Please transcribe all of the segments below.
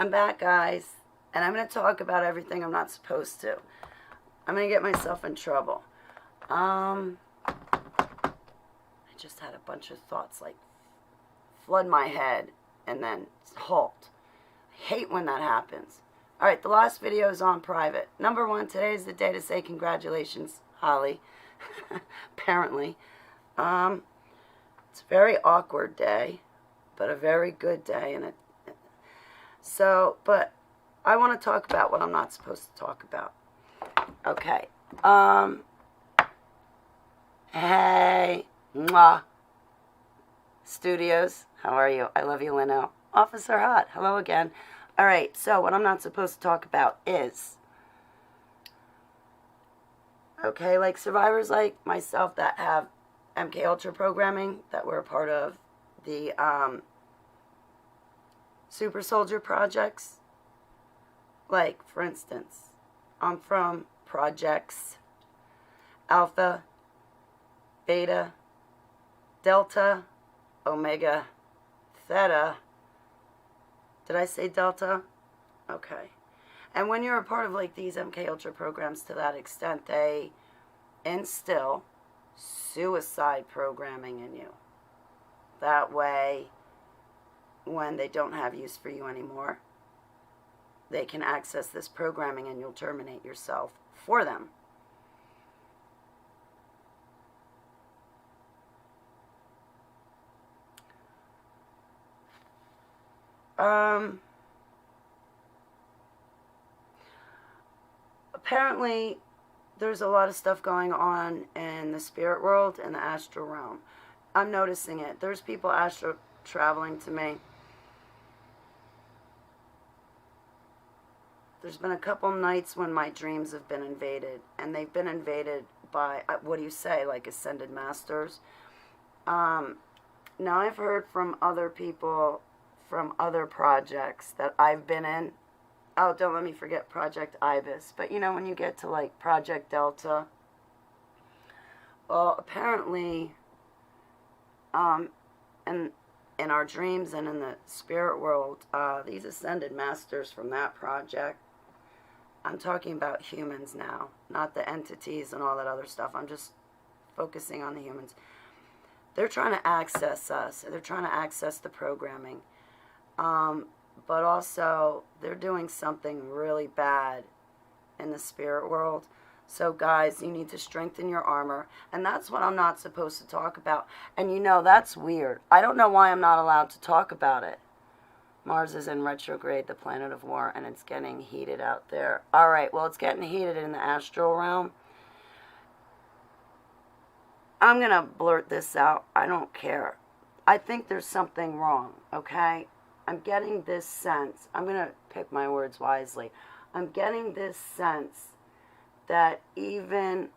I'm back, guys, and I'm going to talk about everything I'm not supposed to. I'm going to get myself in trouble. I just had a bunch of thoughts like flood my head and then halt. I hate when that happens. All right, the last video is on private. Number one, today is the day to say congratulations, Holly. Apparently. It's a very awkward day, but a very good day. But I want to talk about what I'm not supposed to talk about. Okay. Hey. Mwah. Studios. How are you? I love you, Lino. Officer Hot. Hello again. All right. So what I'm not supposed to talk about is, okay, like survivors like myself that have MK Ultra programming, that were a part of the Super Soldier projects. Like, for instance, I'm from projects Alpha, Beta, Delta, Omega, Theta. Did I say Delta? Okay. And when you're a part of like these MK Ultra programs to that extent, they instill suicide programming in you. That way, when they don't have use for you anymore, they can access this programming and you'll terminate yourself for them. Apparently, there's a lot of stuff going on in the spirit world and the astral realm. I'm noticing it. There's people astral traveling to me. There's been a couple nights when my dreams have been invaded, and they've been invaded by, what do you say, like ascended masters. Now I've heard from other people from other projects that I've been in. Oh, don't let me forget Project Ibis. But you know, when you get to like Project Delta, well, apparently, in our dreams and in the spirit world, these ascended masters from that project, I'm talking about humans now, not the entities and all that other stuff. I'm just focusing on the humans. They're trying to access us. They're trying to access the programming. But also, they're doing something really bad in the spirit world. So, guys, you need to strengthen your armor. And that's what I'm not supposed to talk about. And you know, that's weird. I don't know why I'm not allowed to talk about it. Mars is in retrograde, the planet of war, and it's getting heated out there. All right, well, it's getting heated in the astral realm. I'm going to blurt this out. I don't care. I think there's something wrong, okay? I'm getting this sense. I'm going to pick my words wisely. I'm getting this sense that even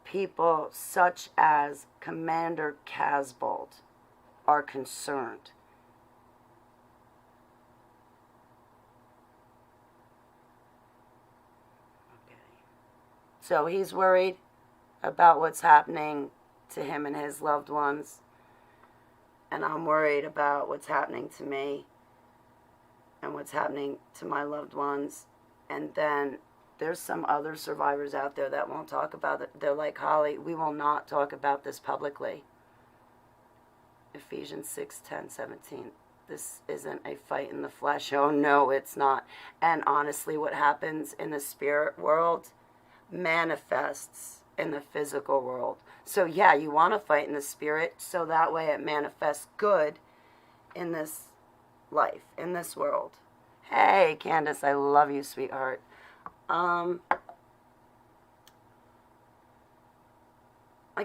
people such as Commander Casbold are concerned. Okay. So he's worried about what's happening to him and his loved ones. And I'm worried about what's happening to me and what's happening to my loved ones. And then there's some other survivors out there that won't talk about it. They're like, Holly, we will not talk about this publicly. Ephesians 6:10-17. This isn't a fight in the flesh. Oh, no, it's not. And honestly, what happens in the spirit world manifests in the physical world. So, yeah, you want to fight in the spirit so that way it manifests good in this life, in this world. Hey, Candace, I love you, sweetheart. I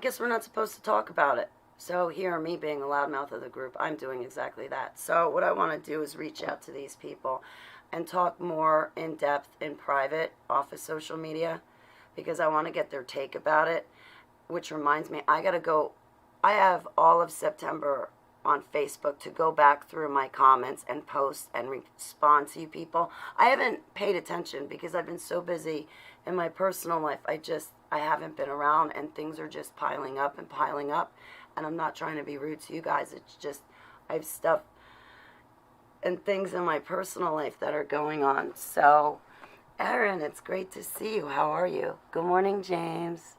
guess we're not supposed to talk about it. So here, me being the loudmouth of the group, I'm doing exactly that. So what I want to do is reach out to these people and talk more in depth in private off of social media because I want to get their take about it, which reminds me, I have all of September on Facebook to go back through my comments and post and respond to you people. I haven't paid attention because I've been so busy in my personal life. I haven't been around and things are just piling up. And I'm not trying to be rude to you guys. It's just, I have stuff and things in my personal life that are going on. So, Erin, it's great to see you. How are you? Good morning, James.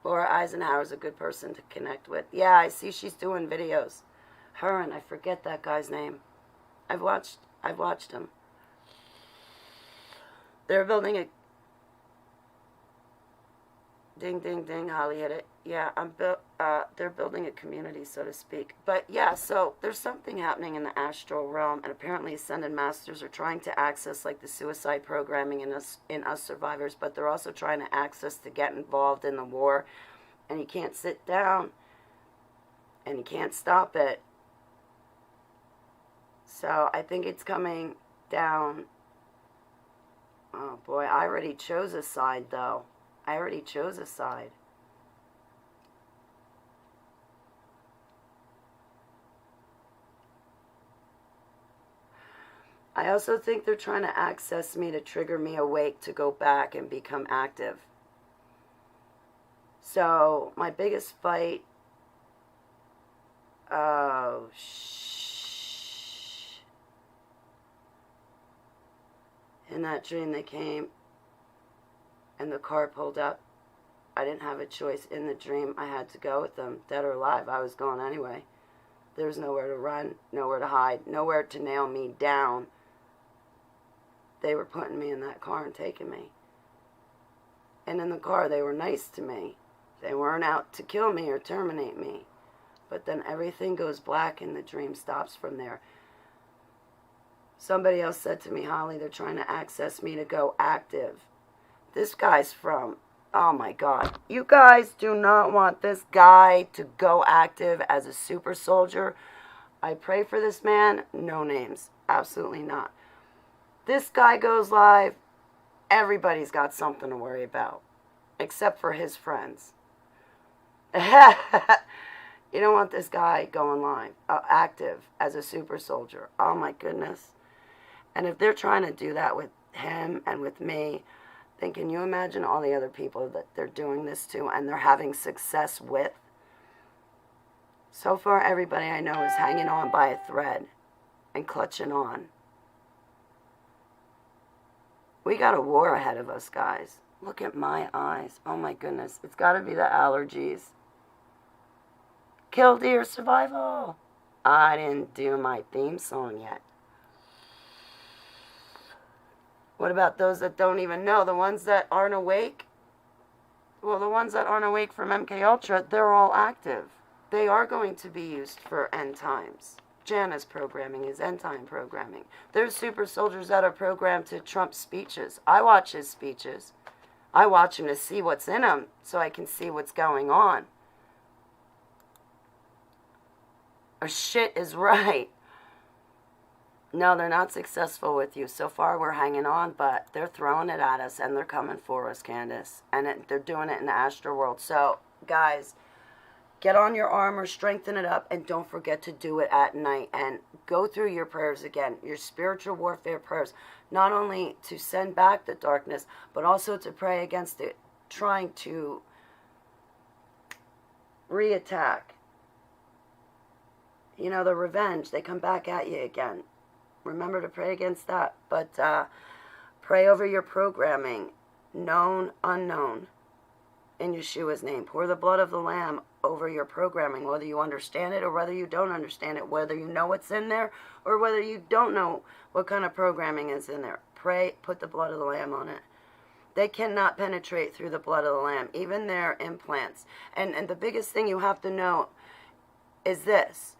Laura Eisenhower's a good person to connect with. Yeah, I see she's doing videos. Her and I forget that guy's name. I've watched him. They're building a ding ding ding, Holly hit it. Yeah, they're building a community, so to speak. But yeah, so there's something happening in the astral realm, and apparently ascended masters are trying to access like the suicide programming in us survivors, but they're also trying to access to get involved in the war, and you can't sit down and you can't stop it. So I think it's coming down. Oh boy, I already chose a side though. I already chose a side. I also think they're trying to access me to trigger me awake to go back and become active. So my biggest fight, in that dream they came and the car pulled up. I didn't have a choice. In the dream, I had to go with them, dead or alive. I was going anyway. There was nowhere to run, nowhere to hide, nowhere to nail me down. They were putting me in that car and taking me. And in the car, they were nice to me. They weren't out to kill me or terminate me. But then everything goes black and the dream stops from there. Somebody else said to me, Holly, they're trying to access me to go active. This guy's from, oh my God. You guys do not want this guy to go active as a super soldier. I pray for this man. No names. Absolutely not. This guy goes live. Everybody's got something to worry about. Except for his friends. You don't want this guy going live, active as a super soldier. Oh my goodness. And if they're trying to do that with him and with me, then can you imagine all the other people that they're doing this to and they're having success with? So far, everybody I know is hanging on by a thread and clutching on. We got a war ahead of us, guys. Look at my eyes. Oh my goodness. It's got to be the allergies. Kill deer survival. I didn't do my theme song yet. What about those that don't even know? The ones that aren't awake? Well, the ones that aren't awake from MK Ultra, they're all active. They are going to be used for end times. Jana's programming is end time programming. There's super soldiers that are programmed to Trump's speeches. I watch his speeches. I watch him to see what's in them so I can see what's going on. Or shit is right. No, they're not successful with you. So far, we're hanging on, but they're throwing it at us, and they're coming for us, Candace. And they're doing it in the astral world. So, guys, get on your armor, strengthen it up, and don't forget to do it at night. And go through your prayers again, your spiritual warfare prayers, not only to send back the darkness, but also to pray against it, trying to reattack. You know, the revenge, they come back at you again. Remember to pray against that. But pray over your programming, known, unknown, in Yeshua's name. Pour the blood of the Lamb over your programming, whether you understand it or whether you don't understand it, whether you know what's in there or whether you don't know what kind of programming is in there. Pray, put the blood of the Lamb on it. They cannot penetrate through the blood of the Lamb, even their implants. And the biggest thing you have to know is this.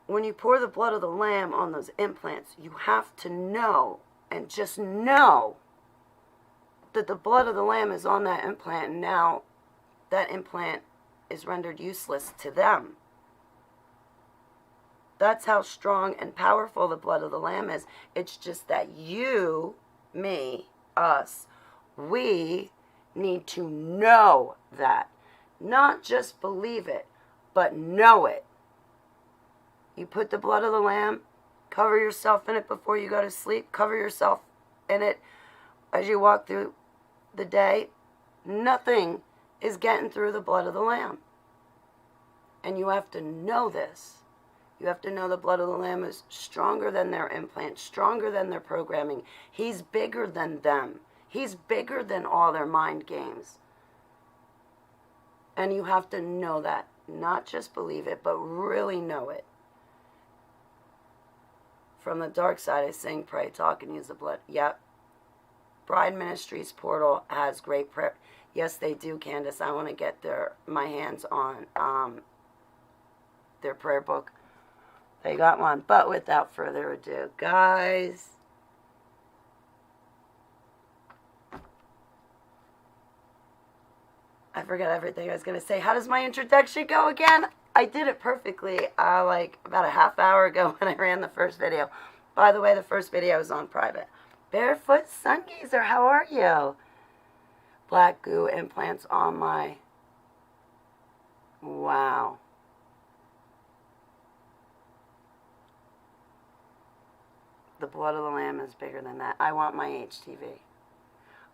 When you pour the blood of the Lamb on those implants, you have to know, and just know, that the blood of the Lamb is on that implant, and now that implant is rendered useless to them. That's how strong and powerful the blood of the Lamb is. It's just that you, me, us, we need to know that. Not just believe it, but know it. You put the blood of the Lamb, cover yourself in it before you go to sleep, cover yourself in it as you walk through the day. Nothing is getting through the blood of the Lamb. And you have to know this. You have to know the blood of the Lamb is stronger than their implant, stronger than their programming. He's bigger than them. He's bigger than all their mind games. And you have to know that. Not just believe it, but really know it. From the dark side, I sing, pray, talk, and use the blood. Yep. Bride Ministries portal has great prayer. Yes, they do, Candace. I want to get my hands on their prayer book. They got one. But without further ado, guys, I forgot everything I was going to say. How does my introduction go again? I did it perfectly like about a half hour ago when I ran the first video. By the way, the first video was on private. Barefoot Sungazer, how are you? Black goo implants on my... Wow. The blood of the Lamb is bigger than that. I want my HTV.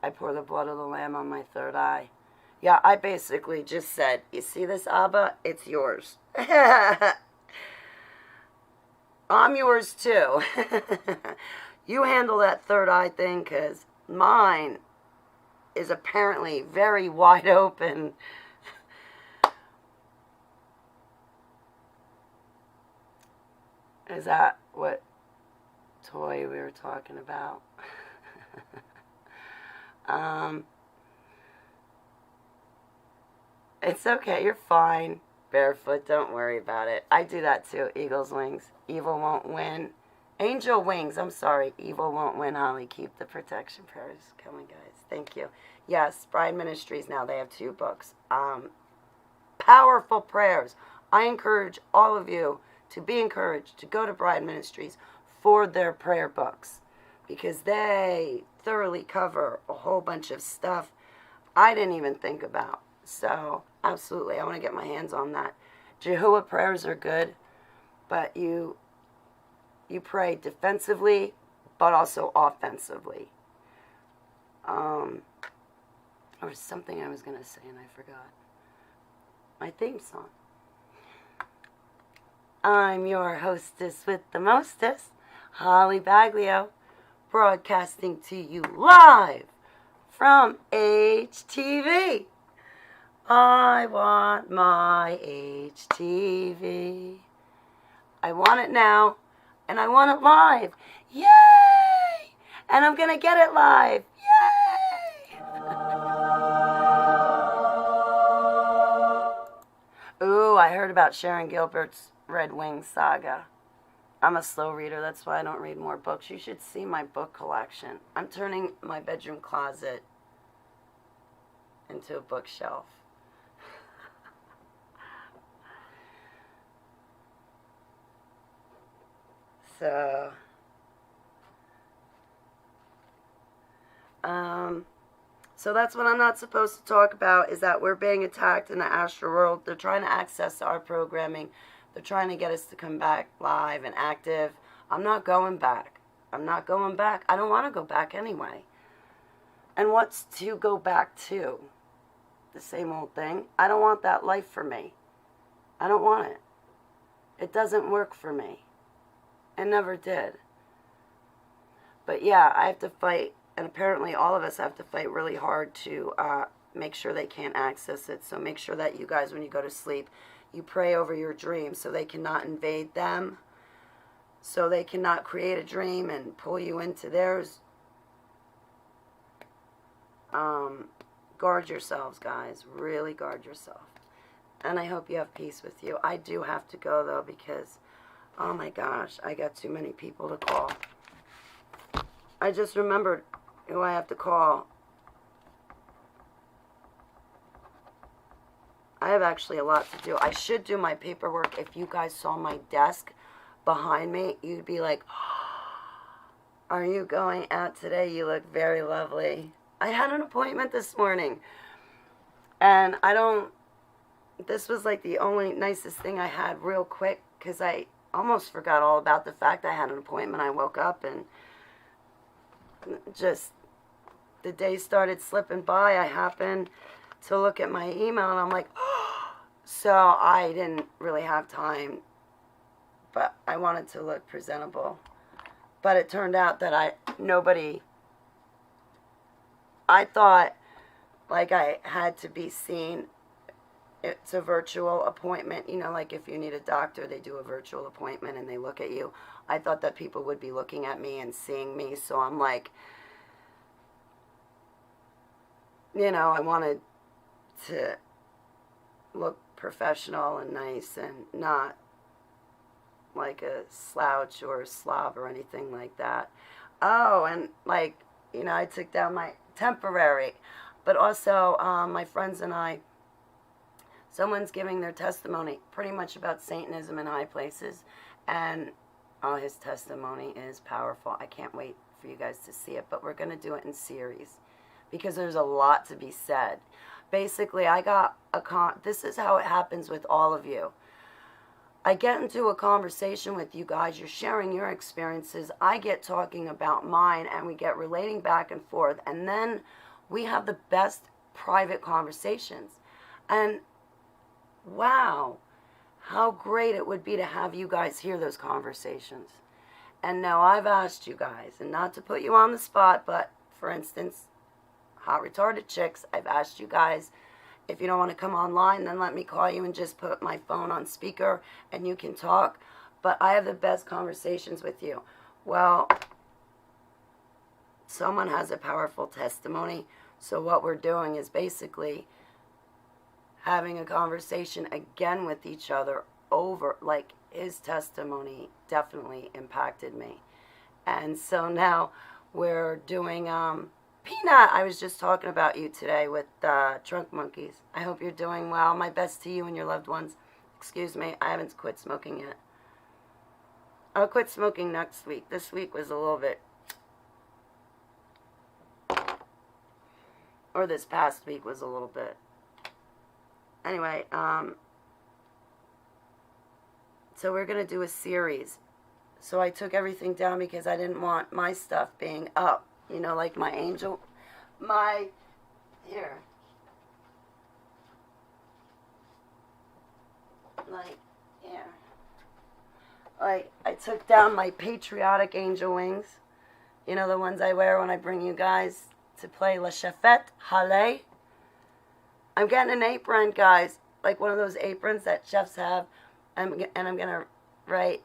I pour the blood of the Lamb on my third eye. Yeah, I basically just said, you see this, Abba? It's yours. I'm yours too. You handle that third eye thing, because mine is apparently very wide open. Is that what toy we were talking about? It's okay, you're fine. Barefoot, don't worry about it. I do that too. Eagle's wings. Evil won't win. Angel wings, I'm sorry. Evil won't win, Holly. Keep the protection prayers coming, guys. Thank you. Yes, Bride Ministries now, they have 2 books. Powerful prayers. I encourage all of you to be encouraged to go to Bride Ministries for their prayer books, because they thoroughly cover a whole bunch of stuff I didn't even think about. So, absolutely, I want to get my hands on that. Jehovah prayers are good, but you pray defensively, but also offensively. There was something I was going to say and I forgot. My theme song. I'm your hostess with the mostest, Holly Baglio, broadcasting to you live from HTV. I want my HTV. I want it now, and I want it live. Yay! And I'm going to get it live. Yay! Ooh, I heard about Sharon Gilbert's Red Wing Saga. I'm a slow reader, that's why I don't read more books. You should see my book collection. I'm turning my bedroom closet into a bookshelf. So that's what I'm not supposed to talk about, is that we're being attacked in the astral world. They're trying to access our programming. They're trying to get us to come back live and active. I'm not going back. I'm not going back. I don't want to go back anyway. And what's to go back to? The same old thing. I don't want that life for me. I don't want it. It doesn't work for me. It never did. But yeah, I have to fight, and apparently all of us have to fight really hard to make sure they can't access it. So make sure that you guys, when you go to sleep, you pray over your dreams so they cannot invade them, so they cannot create a dream and pull you into theirs. Guard yourselves, guys. Really guard yourself. And I hope you have peace with you. I do have to go, though, because, oh my gosh, I got too many people to call. I just remembered who I have to call. I have actually a lot to do. I should do my paperwork. If you guys saw my desk behind me, you'd be like, are you going out today? You look very lovely. I had an appointment this morning. And this was like the only nicest thing I had real quick, because I almost forgot all about the fact I had an appointment. I woke up and just the day started slipping by. I happened to look at my email and I'm like, oh. So I didn't really have time but I wanted to look presentable. But it turned out that I thought like I had to be seen. It's a virtual appointment, you know, like if you need a doctor, they do a virtual appointment and they look at you. I thought that people would be looking at me and seeing me, so I'm like, you know, I wanted to look professional and nice and not like a slouch or a slob or anything like that. Oh, and like, you know, I took down my temporary, but also my friends and I, someone's giving their testimony pretty much about Satanism in high places, and oh, his testimony is powerful. I can't wait for you guys to see it, but we're going to do it in series because there's a lot to be said. Basically, I got this is how it happens with all of you. I get into a conversation with you guys, you're sharing your experiences, I get talking about mine, and we get relating back and forth, and then we have the best private conversations. And wow, how great it would be to have you guys hear those conversations. And now I've asked you guys, and not to put you on the spot, but for instance, Hot Retarded Chicks, I've asked you guys, if you don't want to come online, then let me call you and just put my phone on speaker and you can talk. But I have the best conversations with you. Well, someone has a powerful testimony. So what we're doing is basically having a conversation again with each other over, like his testimony definitely impacted me. And so now we're doing, Peanut, I was just talking about you today with Trunk Monkeys. I hope you're doing well. My best to you and your loved ones. Excuse me, I haven't quit smoking yet. I'll quit smoking next week. This week was a little bit, or this past week was a little bit. Anyway, so we're going to do a series. So I took everything down because I didn't want my stuff being up. You know, like my angel, here. Like, here. Like, I took down my patriotic angel wings. You know, the ones I wear when I bring you guys to play La Chefette, Halle. I'm getting an apron, guys. Like one of those aprons that chefs have. And I'm going to write,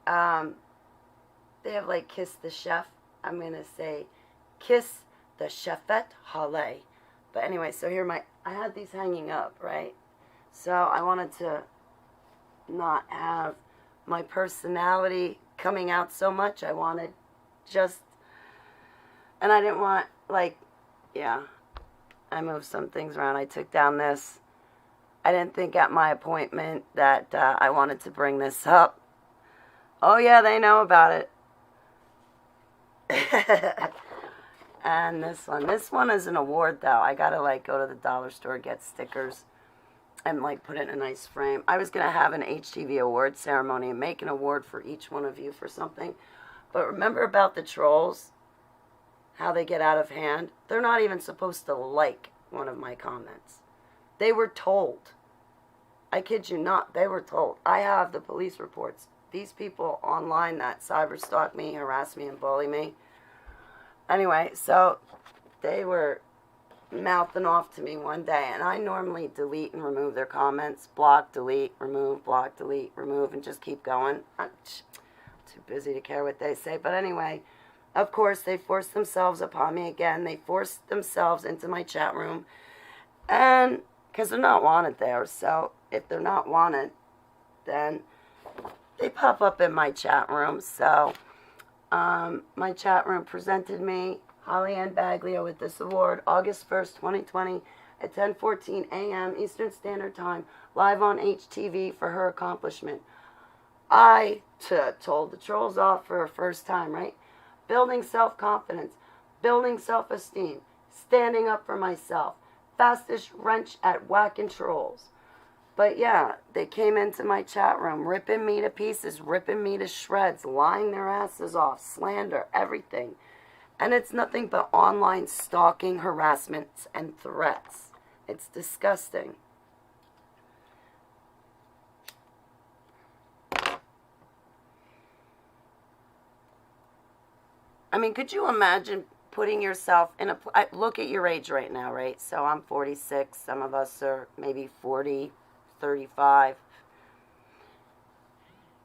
they have like Kiss the Chef. I'm going to say, Kiss the Chefette Halle. But anyway, so here I had these hanging up, right? So I wanted to not have my personality coming out so much. I wanted just, and I didn't want, like, yeah, I moved some things around. I took down this. I didn't think at my appointment that I wanted to bring this up. Oh, yeah, they know about it. And this one is an award though. I gotta like go to the dollar store, get stickers, and like put it in a nice frame. I was gonna have an HTV award ceremony and make an award for each one of you for something. But remember about the trolls, how they get out of hand? They're not even supposed to like one of my comments. They were told. I kid you not, they were told. I have the police reports. These people online that cyber stalk me, harass me, and bully me. Anyway, so they were mouthing off to me one day, and I normally delete and remove their comments. Block, delete, remove, block, delete, remove, and just keep going. I'm too busy to care what they say. But anyway, of course, they forced themselves upon me again. They forced themselves into my chat room, and because they're not wanted there. So if they're not wanted, then they pop up in my chat room. So my chat room presented me, Holly Ann Baglio, with this award, August 1st, 2020, at 10:14 a.m. Eastern Standard Time, live on HTV for her accomplishment. I told the trolls off for her first time, right? Building self-confidence, building self-esteem, standing up for myself, fastest wrench at whacking trolls. But yeah, they came into my chat room, ripping me to pieces, ripping me to shreds, lying their asses off, slander, everything. And it's nothing but online stalking, harassment, and threats. It's disgusting. I mean, could you imagine putting yourself in a... look at your age right now, right? So I'm 46. Some of us are maybe 40, 35.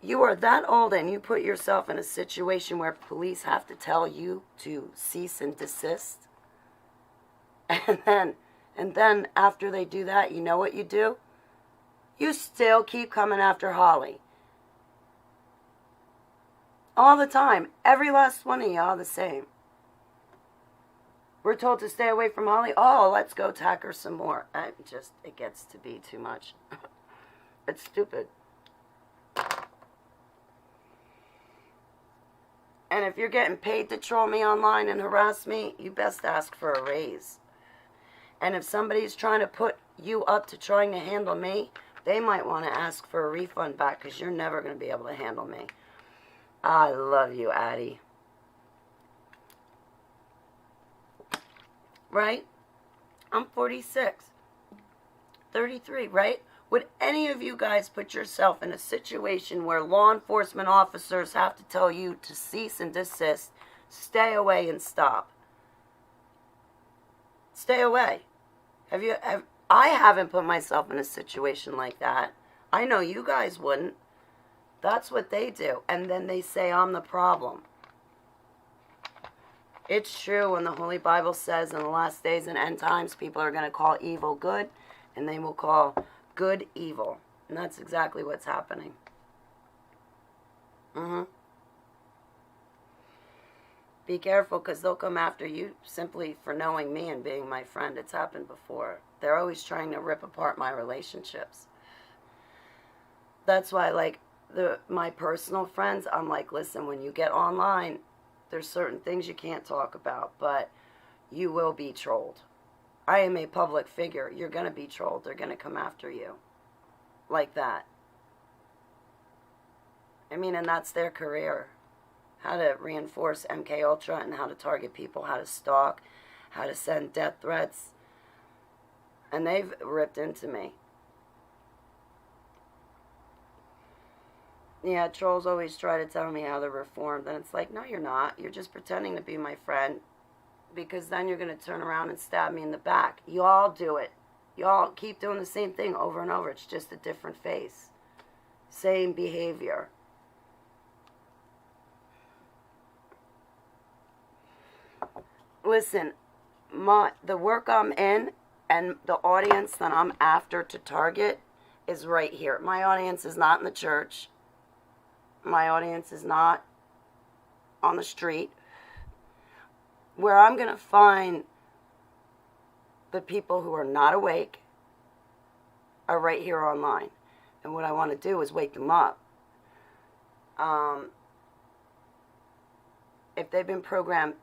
You are that old and you put yourself in a situation where police have to tell you to cease and desist. And then after they do that, you know what you do? You still keep coming after Holly. All the time. Every last one of y'all the same. We're told to stay away from Holly. Oh, let's go attack her some more. It gets to be too much. It's stupid. And if you're getting paid to troll me online and harass me, you best ask for a raise. And if somebody's trying to put you up to trying to handle me, they might want to ask for a refund back because you're never going to be able to handle me. I love you, Addie. Right? I'm 46. 33, right? Would any of you guys put yourself in a situation where law enforcement officers have to tell you to cease and desist, stay away and stop? Stay away. I haven't put myself in a situation like that. I know you guys wouldn't. That's what they do. And then they say I'm the problem. It's true when the Holy Bible says in the last days and end times, people are going to call evil good, and they will call good evil. And that's exactly what's happening. Be careful, because they'll come after you simply for knowing me and being my friend. It's happened before. They're always trying to rip apart my relationships. That's why, like, my personal friends, I'm like, listen, when you get online, there's certain things you can't talk about, but you will be trolled. I am a public figure. You're going to be trolled. They're going to come after you. Like that. I mean, and that's their career. How to reinforce MK Ultra and how to target people, how to stalk, how to send death threats. And they've ripped into me. Yeah, trolls always try to tell me how they're reformed. And it's like, no, you're not. You're just pretending to be my friend. Because then you're going to turn around and stab me in the back. You all do it. You all keep doing the same thing over and over. It's just a different face. Same behavior. Listen, the work I'm in and the audience that I'm after to target is right here. My audience is not in the church. My audience is not on the street. Where I'm going to find the people who are not awake are right here online. And what I want to do is wake them up. If they've been programmed,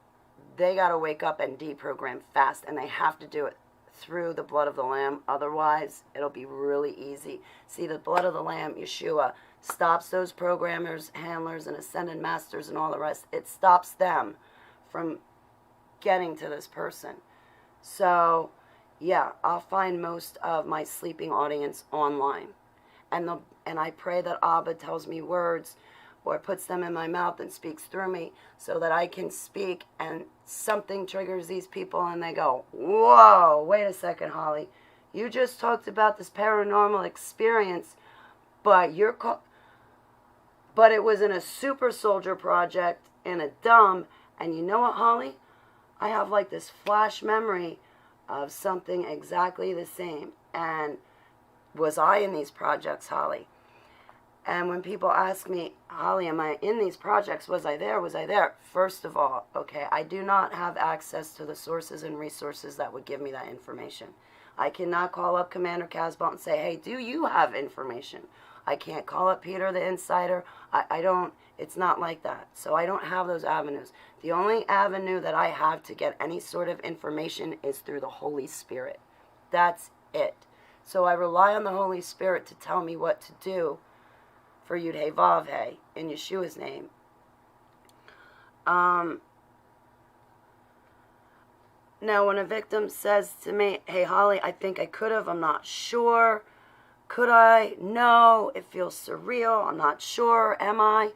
they got to wake up and deprogram fast. And they have to do it through the blood of the Lamb. Otherwise, it'll be really easy. See, the blood of the Lamb, Yeshua, stops those programmers, handlers, and ascended masters and all the rest. It stops them from getting to this person. So, yeah, I'll find most of my sleeping audience online. And I pray that Abba tells me words or puts them in my mouth and speaks through me so that I can speak and something triggers these people and they go, whoa, wait a second, Holly. You just talked about this paranormal experience, but it was in a super soldier project in a dumb, and you know what, Holly? I have like this flash memory of something exactly the same. And was I in these projects, Holly? And when people ask me, Holly, am I in these projects? Was I there? Was I there? First of all, okay, I do not have access to the sources and resources that would give me that information. I cannot call up Commander Casbolt and say, hey, do you have information? I can't call up Peter the Insider. I don't, it's not like that. So I don't have those avenues. The only avenue that I have to get any sort of information is through the Holy Spirit. That's it. So I rely on the Holy Spirit to tell me what to do for Yud Hey Vav Hey in Yeshua's name. Now when a victim says to me, hey Holly, I think I could have, I'm not sure. Could I? No, it feels surreal, I'm not sure, am I?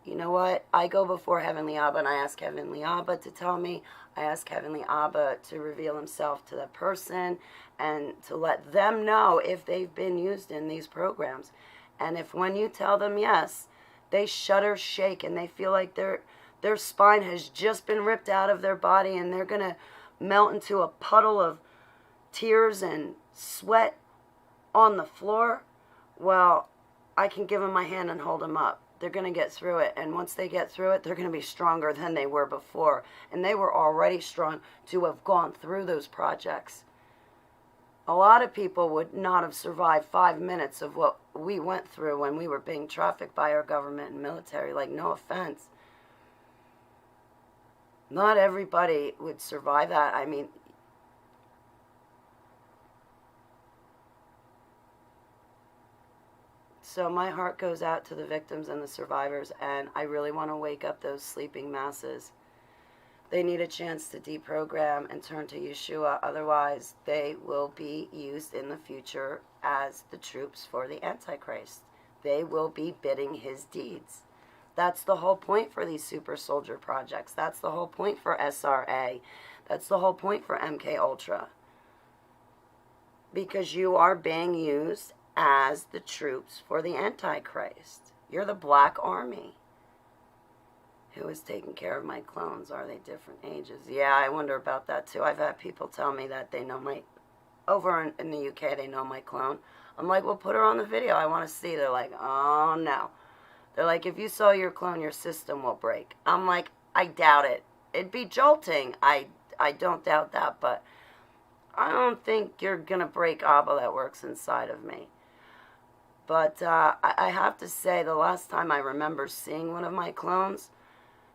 you know what? I go before Heavenly Abba and I ask Heavenly Abba to tell me. I ask Heavenly Abba to reveal himself to the person and to let them know if they've been used in these programs. And if when you tell them yes, they shudder, shake, and they feel like their spine has just been ripped out of their body and they're going to melt into a puddle of tears and sweat on the floor, well, I can give them my hand and hold them up. They're going to get through it. And once they get through it, they're going to be stronger than they were before. And they were already strong to have gone through those projects. A lot of people would not have survived 5 minutes of what we went through when we were being trafficked by our government and military. Like, no offense. Not everybody would survive that. I mean, so my heart goes out to the victims and the survivors, and I really want to wake up those sleeping masses. They need a chance to deprogram and turn to Yeshua. Otherwise, they will be used in the future as the troops for the Antichrist. They will be bidding his deeds. That's the whole point for these super soldier projects. That's the whole point for SRA. That's the whole point for MK Ultra. Because you are being used as the troops for the Antichrist. You're the Black Army. Who is taking care of my clones? Are they different ages? Yeah, I wonder about that too. I've had people tell me that they know my, over in the UK, they know my clone. I'm like, well, put her on the video. I want to see. They're like, oh, no. They're like, if you saw your clone, your system will break. I'm like, I doubt it. It'd be jolting. I don't doubt that, but I don't think you're going to break Abba that works inside of me. But I have to say, the last time I remember seeing one of my clones,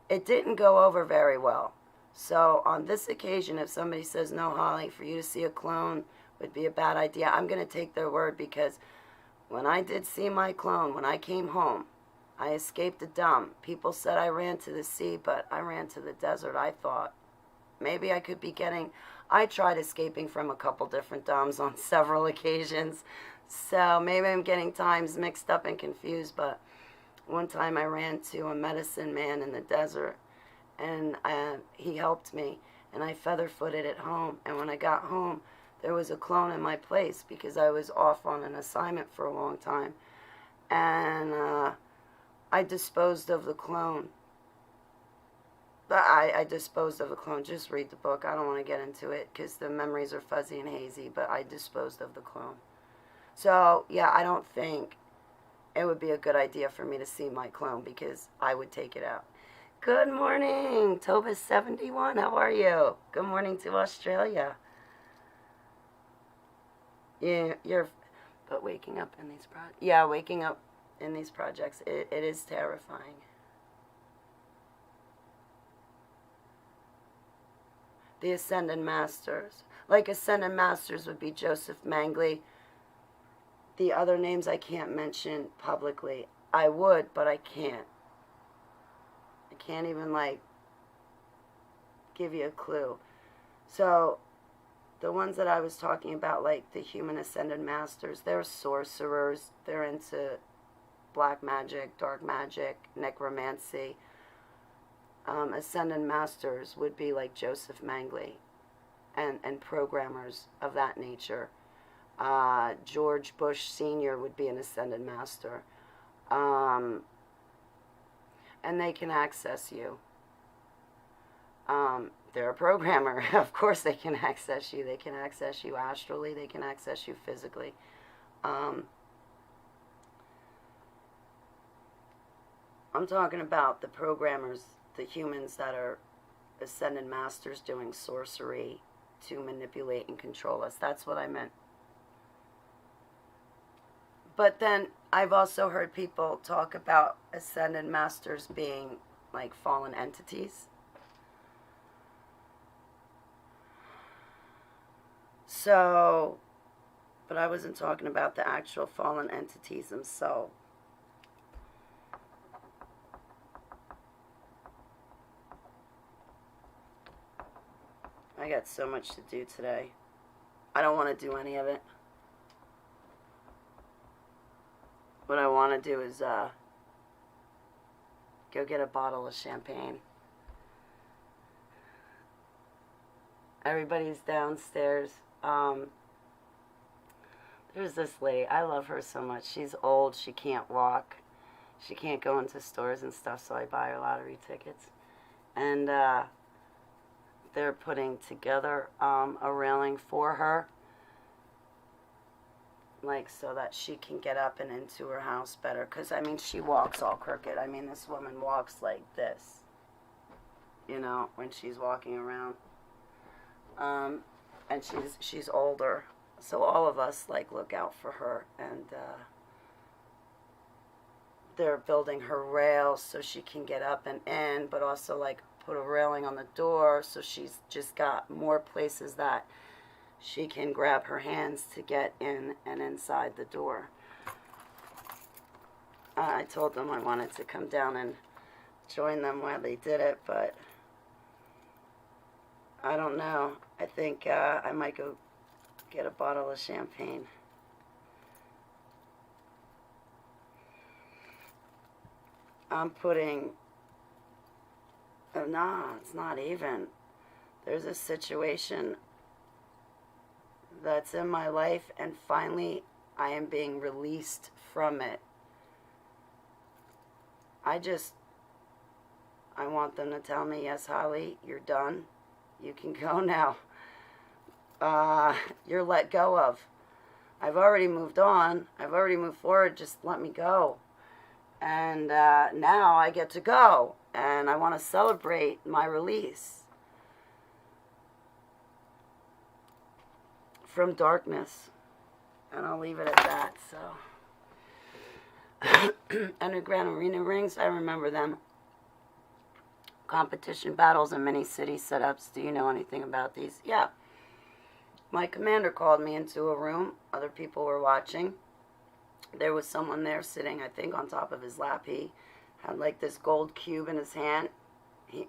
it didn't go over very well. So on this occasion, if somebody says, no, Holly, for you to see a clone would be a bad idea, I'm going to take their word, because when I did see my clone, when I came home, I escaped the dump. People said I ran to the sea, but I ran to the desert. I thought maybe I could be getting, I tried escaping from a couple different dumps on several occasions. So maybe I'm getting times mixed up and confused, but one time I ran to a medicine man in the desert, and he helped me, and I feather-footed it home. And when I got home, there was a clone in my place because I was off on an assignment for a long time. And I disposed of the clone. I disposed of the clone. Just read the book. I don't want to get into it because the memories are fuzzy and hazy, but I disposed of the clone. So, yeah, I don't think it would be a good idea for me to see my clone because I would take it out. Good morning, Tobas71. How are you? Good morning to Australia. Yeah, but waking up in these waking up in these projects, it is terrifying. The Ascended Masters. Like Ascended Masters would be Joseph Mangley. The other names I can't mention publicly. I would, but I can't. I can't even, give you a clue. So, the ones that I was talking about, like the human Ascended Masters, they're sorcerers. They're into black magic, dark magic, necromancy. Ascended Masters would be like Joseph Mangley and programmers of that nature. George Bush Sr. would be an Ascended Master. And they can access you. They're a programmer. Of course they can access you. They can access you astrally. They can access you physically. I'm talking about the programmers, the humans that are Ascended Masters doing sorcery to manipulate and control us. That's what I meant. But then I've also heard people talk about Ascended Masters being like fallen entities. So, but I wasn't talking about the actual fallen entities themselves. I got so much to do today. I don't want to do any of it. What I want to do is go get a bottle of champagne. Everybody's downstairs. There's this lady. I love her so much. She's old. She can't walk. She can't go into stores and stuff, so I buy her lottery tickets. And they're putting together a railing for her, like, so that she can get up and into her house better. Because, I mean, she walks all crooked. I mean, this woman walks like this, you know, when she's walking around. And she's older. So all of us, like, look out for her. And they're building her rail so she can get up and in, but also, like, put a railing on the door so she's just got more places that she can grab her hands to get in and inside the door. I told them I wanted to come down and join them while they did it, but I don't know. I think I might go get a bottle of champagne. I'm putting... No, it's not even. There's a situation that's in my life, and finally I am being released from it. I want them to tell me, yes, Holly, you're done. You can go now. You're let go of. I've already moved on. I've already moved forward. Just let me go. And now I get to go. And I want to celebrate my release from darkness. And I'll leave it at that. So, Underground Arena rings, I remember them. Competition battles and mini city setups. Do you know anything about these? Yeah. My commander called me into a room. Other people were watching. There was someone there sitting, I think, on top of his lap. He had like this gold cube in his hand.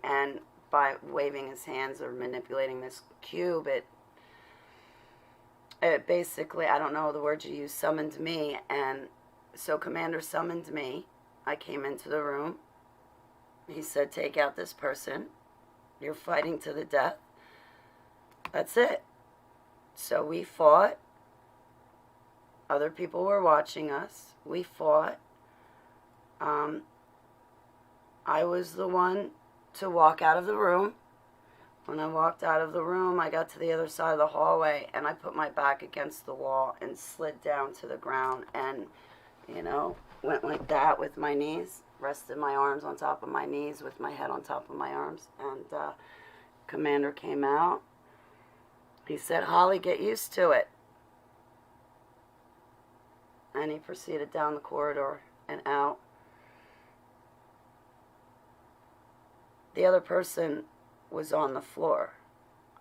And by waving his hands or manipulating this cube, it basically, I don't know the word you use, summoned me. And so Commander summoned me. I came into the room. He said, take out this person. You're fighting to the death. That's it. So we fought. Other people were watching us. We fought. I was the one to walk out of the room. When I walked out of the room, I got to the other side of the hallway, and I put my back against the wall and slid down to the ground and, you know, went like that with my knees, rested my arms on top of my knees with my head on top of my arms. And Commander came out. He said, Holly, get used to it. And he proceeded down the corridor and out. The other person was on the floor.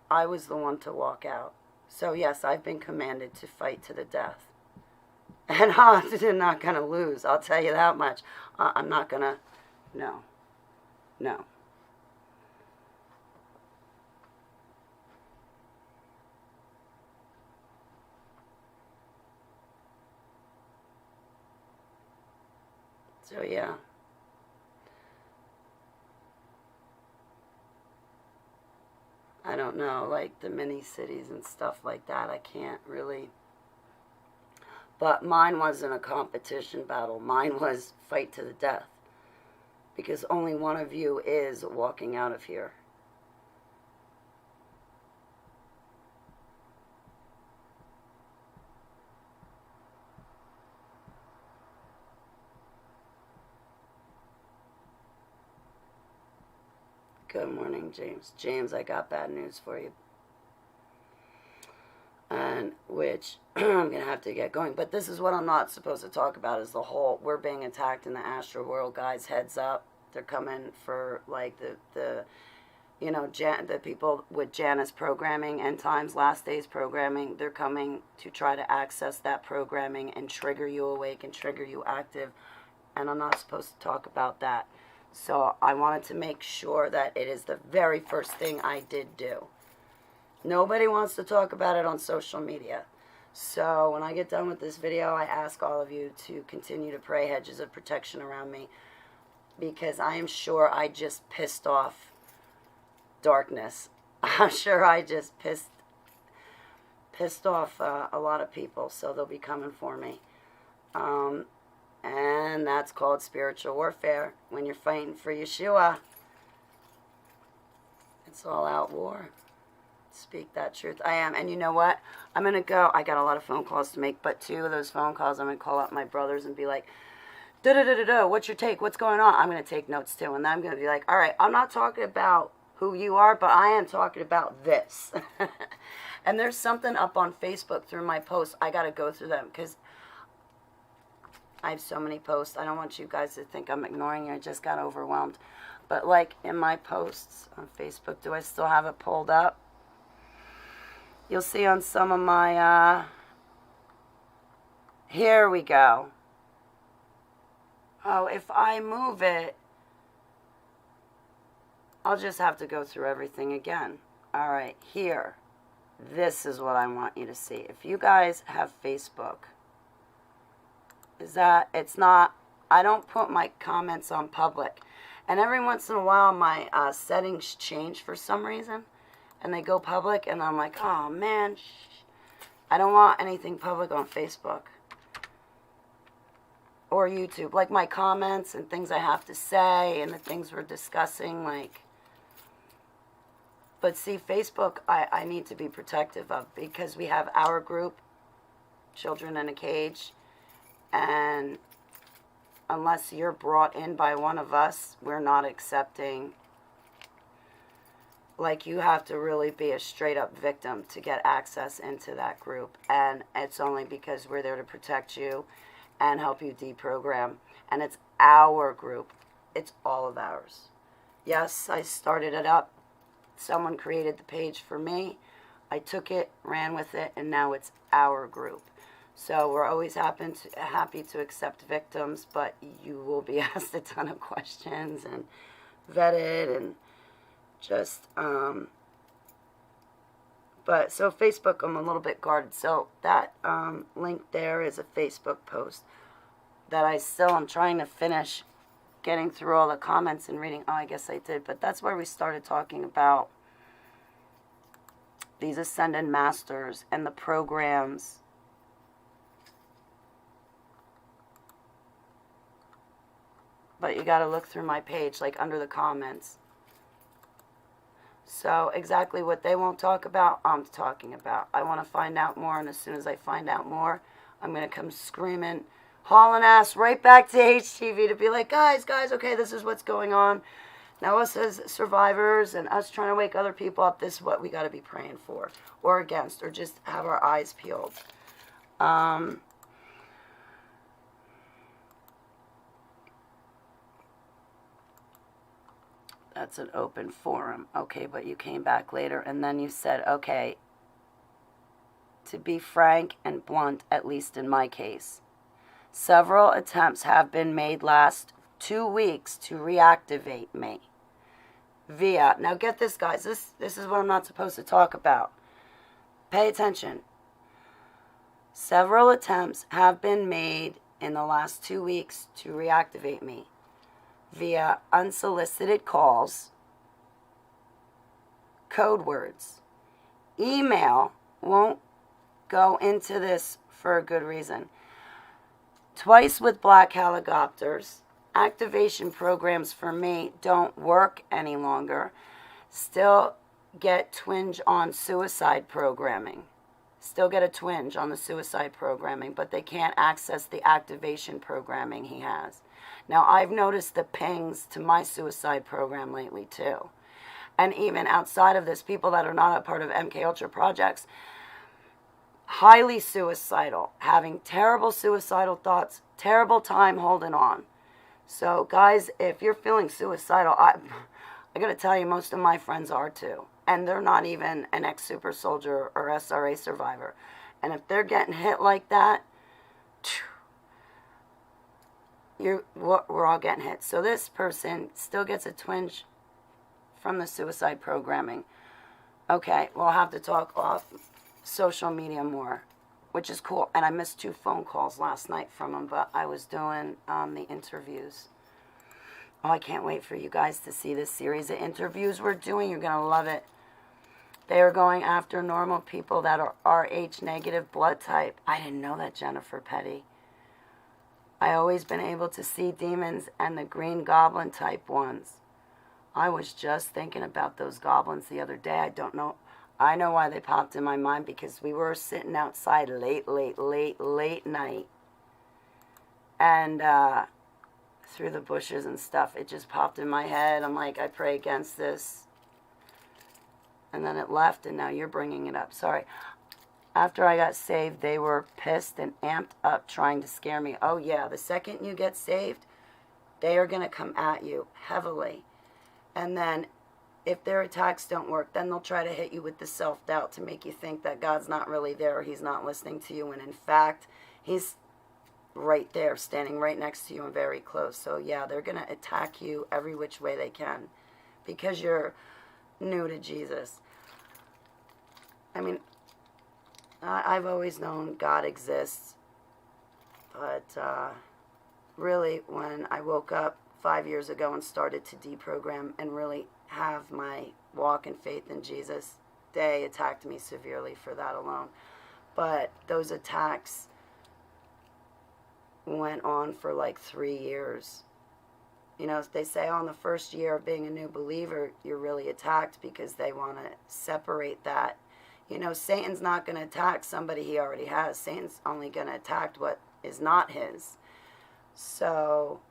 I was the one to walk out. So yes, I've been commanded to fight to the death. And I'm not going to lose, I'll tell you that much. I'm not going to, no. So yeah. I don't know, like the mini cities and stuff like that, I can't really. But mine wasn't a competition battle. Mine was fight to the death. Because only one of you is walking out of here. Good morning, James. James, I got bad news for you. And which I'm going to have to get going. But this is what I'm not supposed to talk about is the whole, we're being attacked in the astral world, guys, heads up. They're coming for, like, the you know, the people with Janus programming, End Times, Last Days programming, they're coming to try to access that programming and trigger you awake and trigger you active. And I'm not supposed to talk about that. So I wanted to make sure that it is the very first thing I did do. Nobody wants to talk about it on social media. So when I get done with this video, I ask all of you to continue to pray hedges of protection around me. because I am sure I just pissed off darkness. I'm sure I just pissed off a lot of people, so they'll be coming for me. And that's called spiritual warfare. When you're fighting for Yeshua, it's all out war. Speak that truth. I am. And you know what? I'm going to go. I got a lot of phone calls to make, but 2 of those phone calls, I'm going to call up my brothers and be like, da-da-da-da-da, what's your take? What's going on? I'm going to take notes too. And then I'm going to be like, all right, I'm not talking about who you are, but I am talking about this. And there's something up on Facebook through my posts. I got to go through them because I have so many posts. I don't want you guys to think I'm ignoring you. I just got overwhelmed. But like in my posts on Facebook, do I still have it pulled up? You'll see on some of my, here we go. Oh, if I move it, I'll just have to go through everything again. All right, here. This is what I want you to see. If you guys have Facebook, it's not, I don't put my comments on public. And every once in a while, my settings change for some reason. And they go public, and I'm like, oh, man, I don't want anything public on Facebook or YouTube. Like my comments and things I have to say and the things we're discussing, like. But see, Facebook, I need to be protective of because we have our group, Children in a Cage, and unless you're brought in by one of us, we're not accepting. Like, you have to really be a straight-up victim to get access into that group. And it's only because we're there to protect you and help you deprogram. And it's our group. It's all of ours. Yes, I started it up. Someone created the page for me. I took it, ran with it, and now it's our group. So we're always happy to accept victims, but you will be asked a ton of questions and vetted and just, but so Facebook, I'm a little bit guarded. So that link there is a Facebook post that I'm trying to finish getting through all the comments and reading. Oh, I guess I did. But that's where we started talking about these Ascended Masters and the programs. But you got to look through my page, like under the comments. So exactly what they won't talk about, I'm talking about. I want to find out more, and as soon as I find out more, I'm going to come screaming, hauling ass right back to HTV to be like, guys, okay, this is what's going on. Now us as survivors and us trying to wake other people up, this is what we got to be praying for or against, or just have our eyes peeled. That's an open forum. Okay, but you came back later and then you said, okay, to be frank and blunt, at least in my case, several attempts have been made last 2 weeks to reactivate me via, now get this, guys, this is what I'm not supposed to talk about. Pay attention. Several attempts have been made in the last 2 weeks to reactivate me via unsolicited calls, code words. Email won't go into this for a good reason. Twice with black helicopters. Activation programs for me don't work any longer. Still get twinge on suicide programming. Still get a twinge on the suicide programming, but they can't access the activation programming he has. Now, I've noticed the pings to my suicide program lately, too. And even outside of this, people that are not a part of MK Ultra projects, highly suicidal, having terrible suicidal thoughts, terrible time holding on. So, guys, if you're feeling suicidal, I got to tell you, most of my friends are, too. And they're not even an ex-super soldier or SRA survivor. And if they're getting hit like that, we're all getting hit. So this person still gets a twinge from the suicide programming. Okay, we'll have to talk off social media more, which is cool. And I missed 2 phone calls last night from him, but I was doing the interviews. Oh, I can't wait for you guys to see this series of interviews we're doing. You're going to love it. They are going after normal people that are Rh negative blood type. I didn't know that, Jennifer Petty. I always been able to see demons and the green goblin type ones. I was just thinking about those goblins the other day. I don't know. I know why they popped in my mind, because we were sitting outside late night. And through the bushes and stuff, it just popped in my head. I'm like, I pray against this. And then it left, and now you're bringing it up. Sorry. After I got saved, they were pissed and amped up trying to scare me. Oh, yeah. The second you get saved, they are going to come at you heavily. And then if their attacks don't work, then they'll try to hit you with the self-doubt to make you think that God's not really there, or he's not listening to you. And in fact, he's right there, standing right next to you and very close. So, yeah, they're going to attack you every which way they can because you're new to Jesus. I mean, I've always known God exists, but really when I woke up 5 years ago and started to deprogram and really have my walk in faith in Jesus, they attacked me severely for that alone. But those attacks went on for like 3 years. You know, they say on the first year of being a new believer, you're really attacked because they want to separate that. You know, Satan's not going to attack somebody he already has. Satan's only going to attack what is not his. So,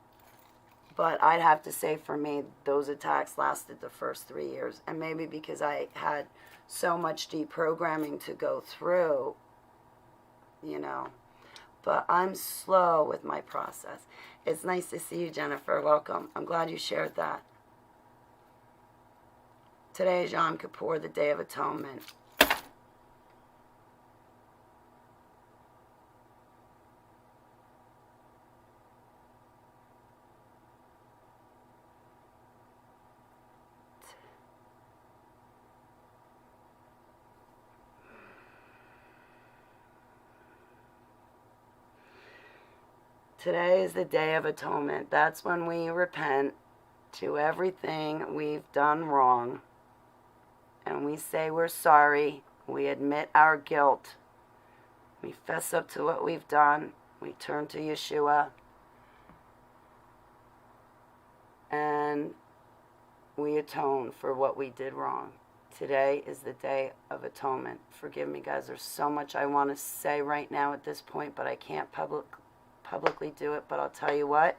but I'd have to say for me, those attacks lasted the first 3 years. And maybe because I had so much deprogramming to go through, you know. But I'm slow with my process. It's nice to see you, Jennifer. Welcome. I'm glad you shared that. Today is Yom Kippur, the Day of Atonement. Today is the Day of Atonement. That's when we repent to everything we've done wrong. And we say we're sorry. We admit our guilt. We fess up to what we've done. We turn to Yeshua. And we atone for what we did wrong. Today is the Day of Atonement. Forgive me, guys. There's so much I want to say right now at this point, but I can't publicly do it. But I'll tell you what.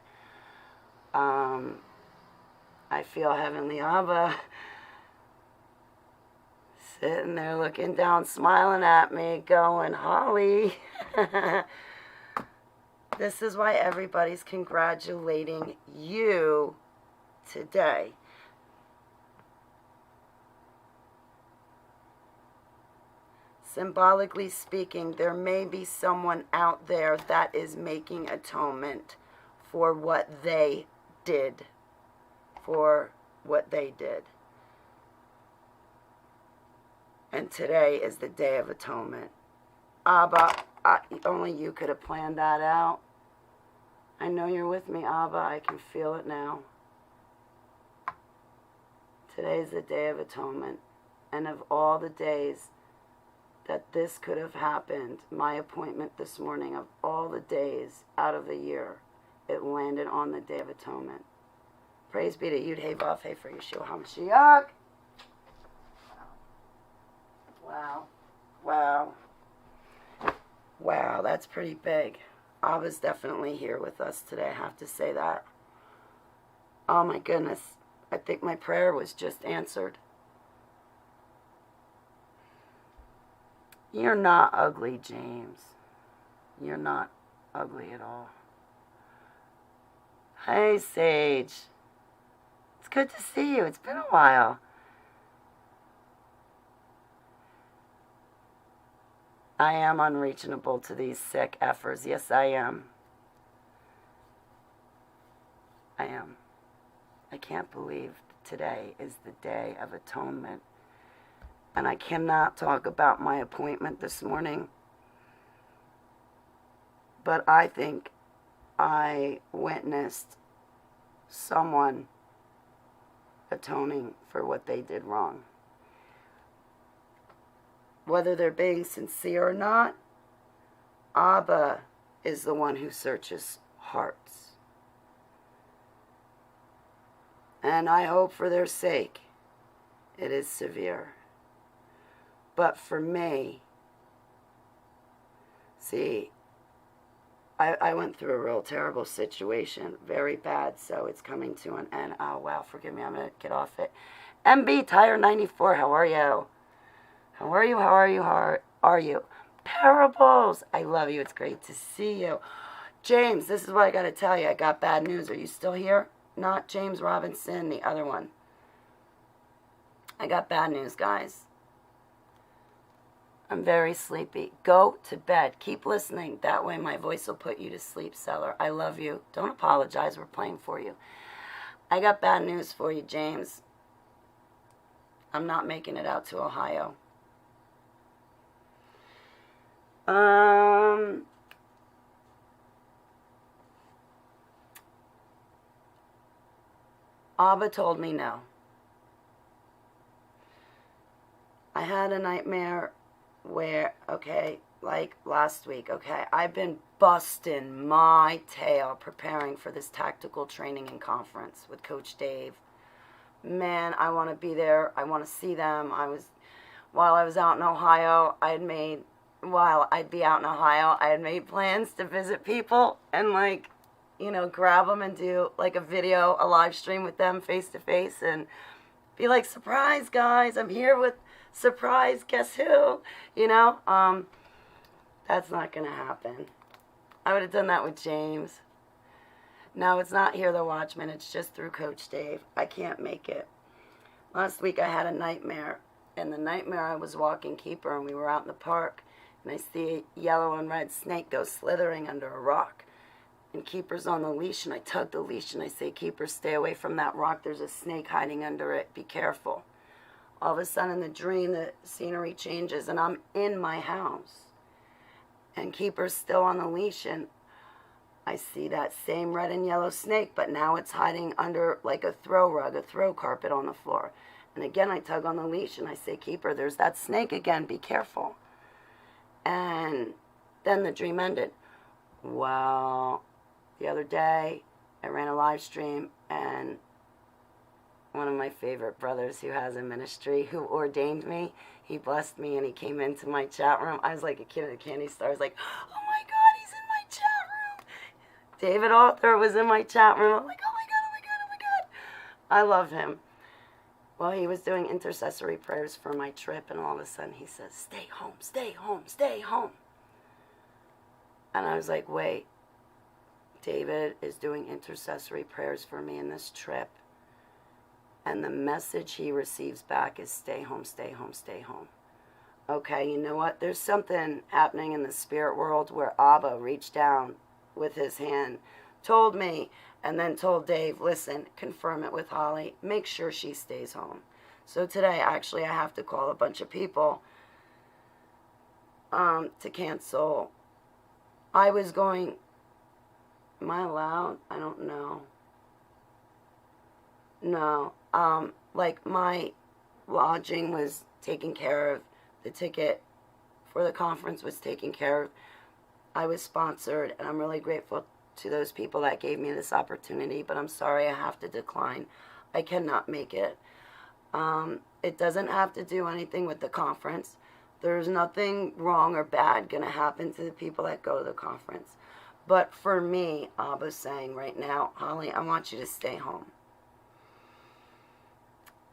I feel Heavenly Abba sitting there looking down, smiling at me, going, Holly. This is why everybody's congratulating you today. Symbolically speaking, there may be someone out there that is making atonement for what they did. For what they did. And today is the Day of Atonement. Abba, only you could have planned that out. I know you're with me, Abba. I can feel it now. Today is the Day of Atonement. And of all the days that this could have happened, my appointment this morning, of all the days out of the year, it landed on the Day of Atonement. Praise be to Yud Hey Vav Hey for Yeshua HaMashiach. Wow. Wow. Wow, that's pretty big. Abba's definitely here with us today, I have to say that. Oh my goodness. I think my prayer was just answered. You're not ugly, James. You're not ugly at all. Hey, Sage. It's good to see you. It's been a while. I am unreachable to these sick effers. Yes, I am. I am. I can't believe today is the Day of Atonement. And I cannot talk about my appointment this morning. But I think I witnessed someone atoning for what they did wrong. Whether they're being sincere or not, Abba is the one who searches hearts. And I hope for their sake it is severe. But for me, see, I went through a real terrible situation, very bad, so it's coming to an end. Oh, wow, forgive me, I'm going to get off it. MB Tire 94, how are you? How are you? How are you? How are you? Parables, I love you. It's great to see you. James, this is what I got to tell you. I got bad news. Are you still here? Not James Robinson, the other one. I got bad news, guys. I'm very sleepy. Go to bed. Keep listening. That way my voice will put you to sleep, Seller. I love you. Don't apologize. We're playing for you. I got bad news for you, James. I'm not making it out to Ohio. Abba told me no. I had a nightmare where, okay, like last week, okay, I've been busting my tail preparing for this tactical training and conference with Coach Dave. Man, I want to be there. I want to see them. While I was out in Ohio, while I'd be out in Ohio, I had made plans to visit people and grab them and do like a live stream with them face to face and be like, surprise guys, I'm here with surprise, guess who? That's not going to happen. I would have done that with James. No, it's not Hear the Watchman. It's just through Coach Dave. I can't make it. Last week I had a nightmare. In the nightmare I was walking Keeper and we were out in the park. And I see a yellow and red snake go slithering under a rock. And Keeper's on the leash and I tug the leash and I say, Keeper, stay away from that rock. There's a snake hiding under it. Be careful. All of a sudden in the dream the scenery changes and I'm in my house. And Keeper's still on the leash and I see that same red and yellow snake, but now it's hiding under like a throw rug, a throw carpet on the floor. And again, I tug on the leash and I say, Keeper, there's that snake again, be careful. And then the dream ended. Well, the other day, I ran a live stream and one of my favorite brothers who has a ministry, who ordained me, he blessed me and he came into my chat room. I was like a kid at a candy store. I was like, oh my God, he's in my chat room. David Arthur was in my chat room. I'm like, oh my God, oh my God, oh my God. I love him. Well, he was doing intercessory prayers for my trip, and all of a sudden he says, stay home, stay home, stay home. And I was like, wait, David is doing intercessory prayers for me in this trip. And the message he receives back is stay home, stay home, stay home. Okay, you know what? There's something happening in the spirit world where Abba reached down with his hand, told me, and then told Dave, listen, confirm it with Holly. Make sure she stays home. So today, actually, I have to call a bunch of people to cancel. I was going, am I allowed? I don't know. No. Like my lodging was taken care of. The ticket for the conference was taken care of. I was sponsored, and I'm really grateful to those people that gave me this opportunity, but I'm sorry I have to decline. I cannot make it. It doesn't have to do anything with the conference. There's nothing wrong or bad going to happen to the people that go to the conference. But for me, Abba's saying right now, Holly, I want you to stay home.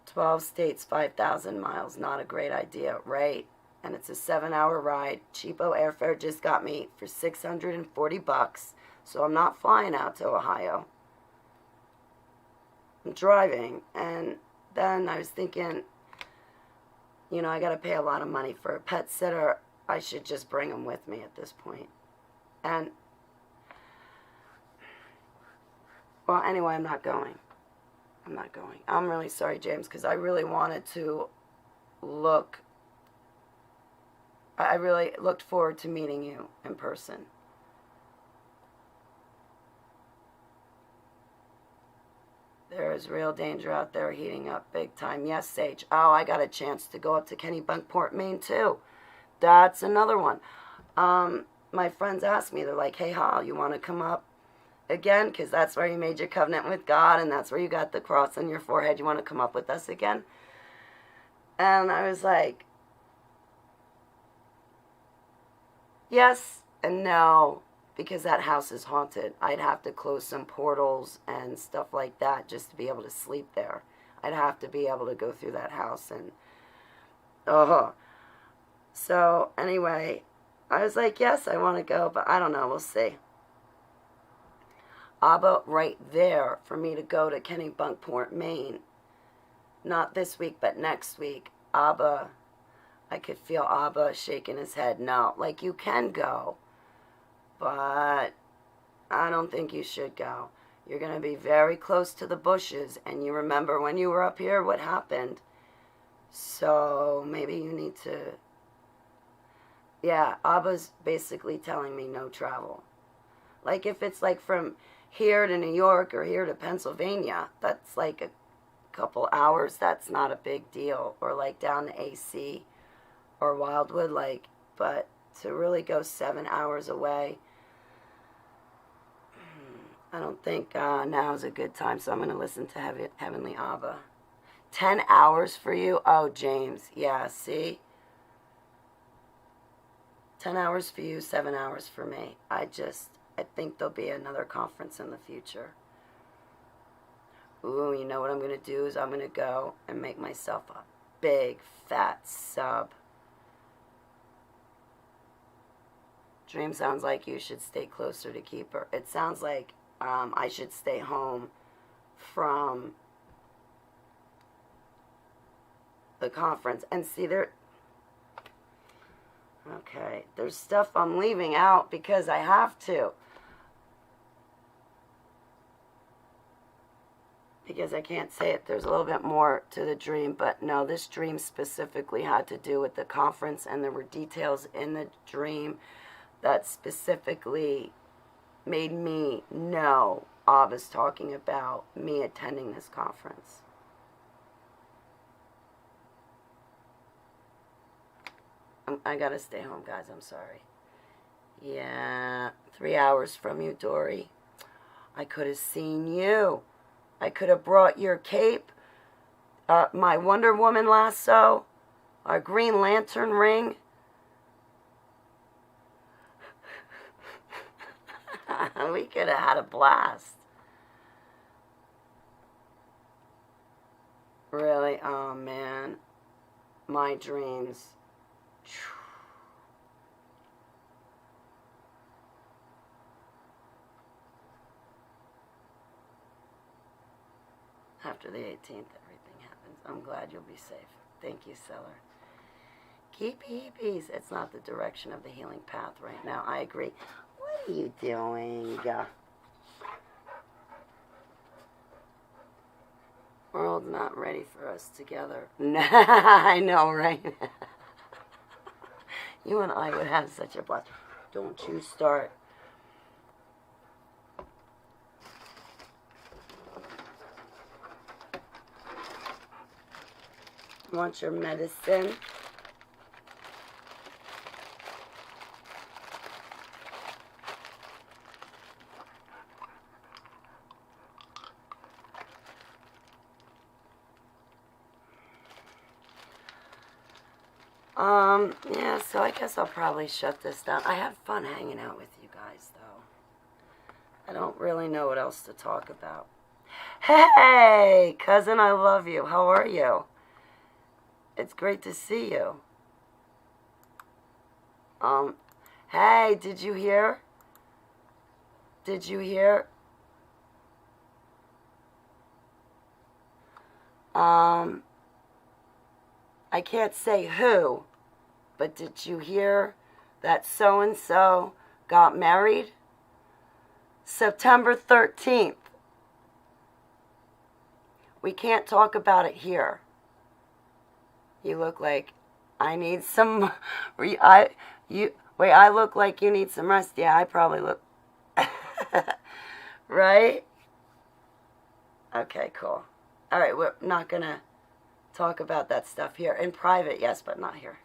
12 states, 5,000 miles, not a great idea, right? And it's a 7-hour ride. Cheapo airfare just got me for $640, so I'm not flying out to Ohio. I'm driving, and then I was thinking, I got to pay a lot of money for a pet sitter. I should just bring him with me at this point. And, well, anyway, I'm not going. I'm really sorry, James, because I really wanted to I really looked forward to meeting you in person. There is real danger out there heating up big time. Yes, Sage. Oh, I got a chance to go up to Kennebunkport, Maine, too. That's another one. My friends asked me, they're like, hey, Hal, you want to come up again? Because that's where you made your covenant with God, and that's where you got the cross on your forehead. You want to come up with us again? And I was like, yes and no, because that house is haunted. I'd have to close some portals and stuff like that just to be able to sleep there. I'd have to be able to go through that house and, So, anyway, I was like, yes, I want to go, but I don't know, we'll see. Abba right there for me to go to Kennebunkport, Maine. Not this week, but next week. Abba, I could feel Abba shaking his head. No, like, you can go, but I don't think you should go. You're going to be very close to the bushes, and you remember when you were up here what happened. So maybe you need to... Yeah, Abba's basically telling me no travel. Like, if it's like from here to New York or here to Pennsylvania, that's like a couple hours. That's not a big deal. Or like down to AC or Wildwood, like, but to really go 7 hours away, I don't think now's a good time. So I'm going to listen to Heavenly Abba. 10 hours for you? Oh, James. Yeah, see? 10 hours for you, 7 hours for me. I think there'll be another conference in the future. Ooh, you know what I'm going to do is I'm going to go and make myself a big, fat sub. Dream sounds like you should stay closer to Keeper. It sounds like I should stay home from the conference. And see, okay, there's stuff I'm leaving out because I have to. Because I can't say it. There's a little bit more to the dream, but no, this dream specifically had to do with the conference, and there were details in the dream that specifically made me know Abba's talking about me attending this conference. I gotta stay home, guys. I'm sorry. Yeah, 3 hours from you, Dory. I could have seen you. I could have brought your cape, my Wonder Woman lasso, our Green Lantern ring. We could have had a blast. Really? Oh, man. My dreams. After the 18th, everything happens. I'm glad you'll be safe. Thank you, Seller. Keep peace. It's not the direction of the healing path right now. I agree. What are you doing? World's not ready for us together. I know, right? You and I would have such a blast. Don't you start. Want your medicine? Yeah, so I guess I'll probably shut this down. I had fun hanging out with you guys, though. I don't really know what else to talk about. Hey, cousin, I love you. How are you? It's great to see you. Hey, did you hear? Did you hear? I can't say who, but did you hear that so-and-so got married? September 13th. We can't talk about it here. You look like I need some... I look like you need some rest. Yeah, I probably look... Right? Okay, cool. All right, we're not going to talk about that stuff here. In private, yes, but not here.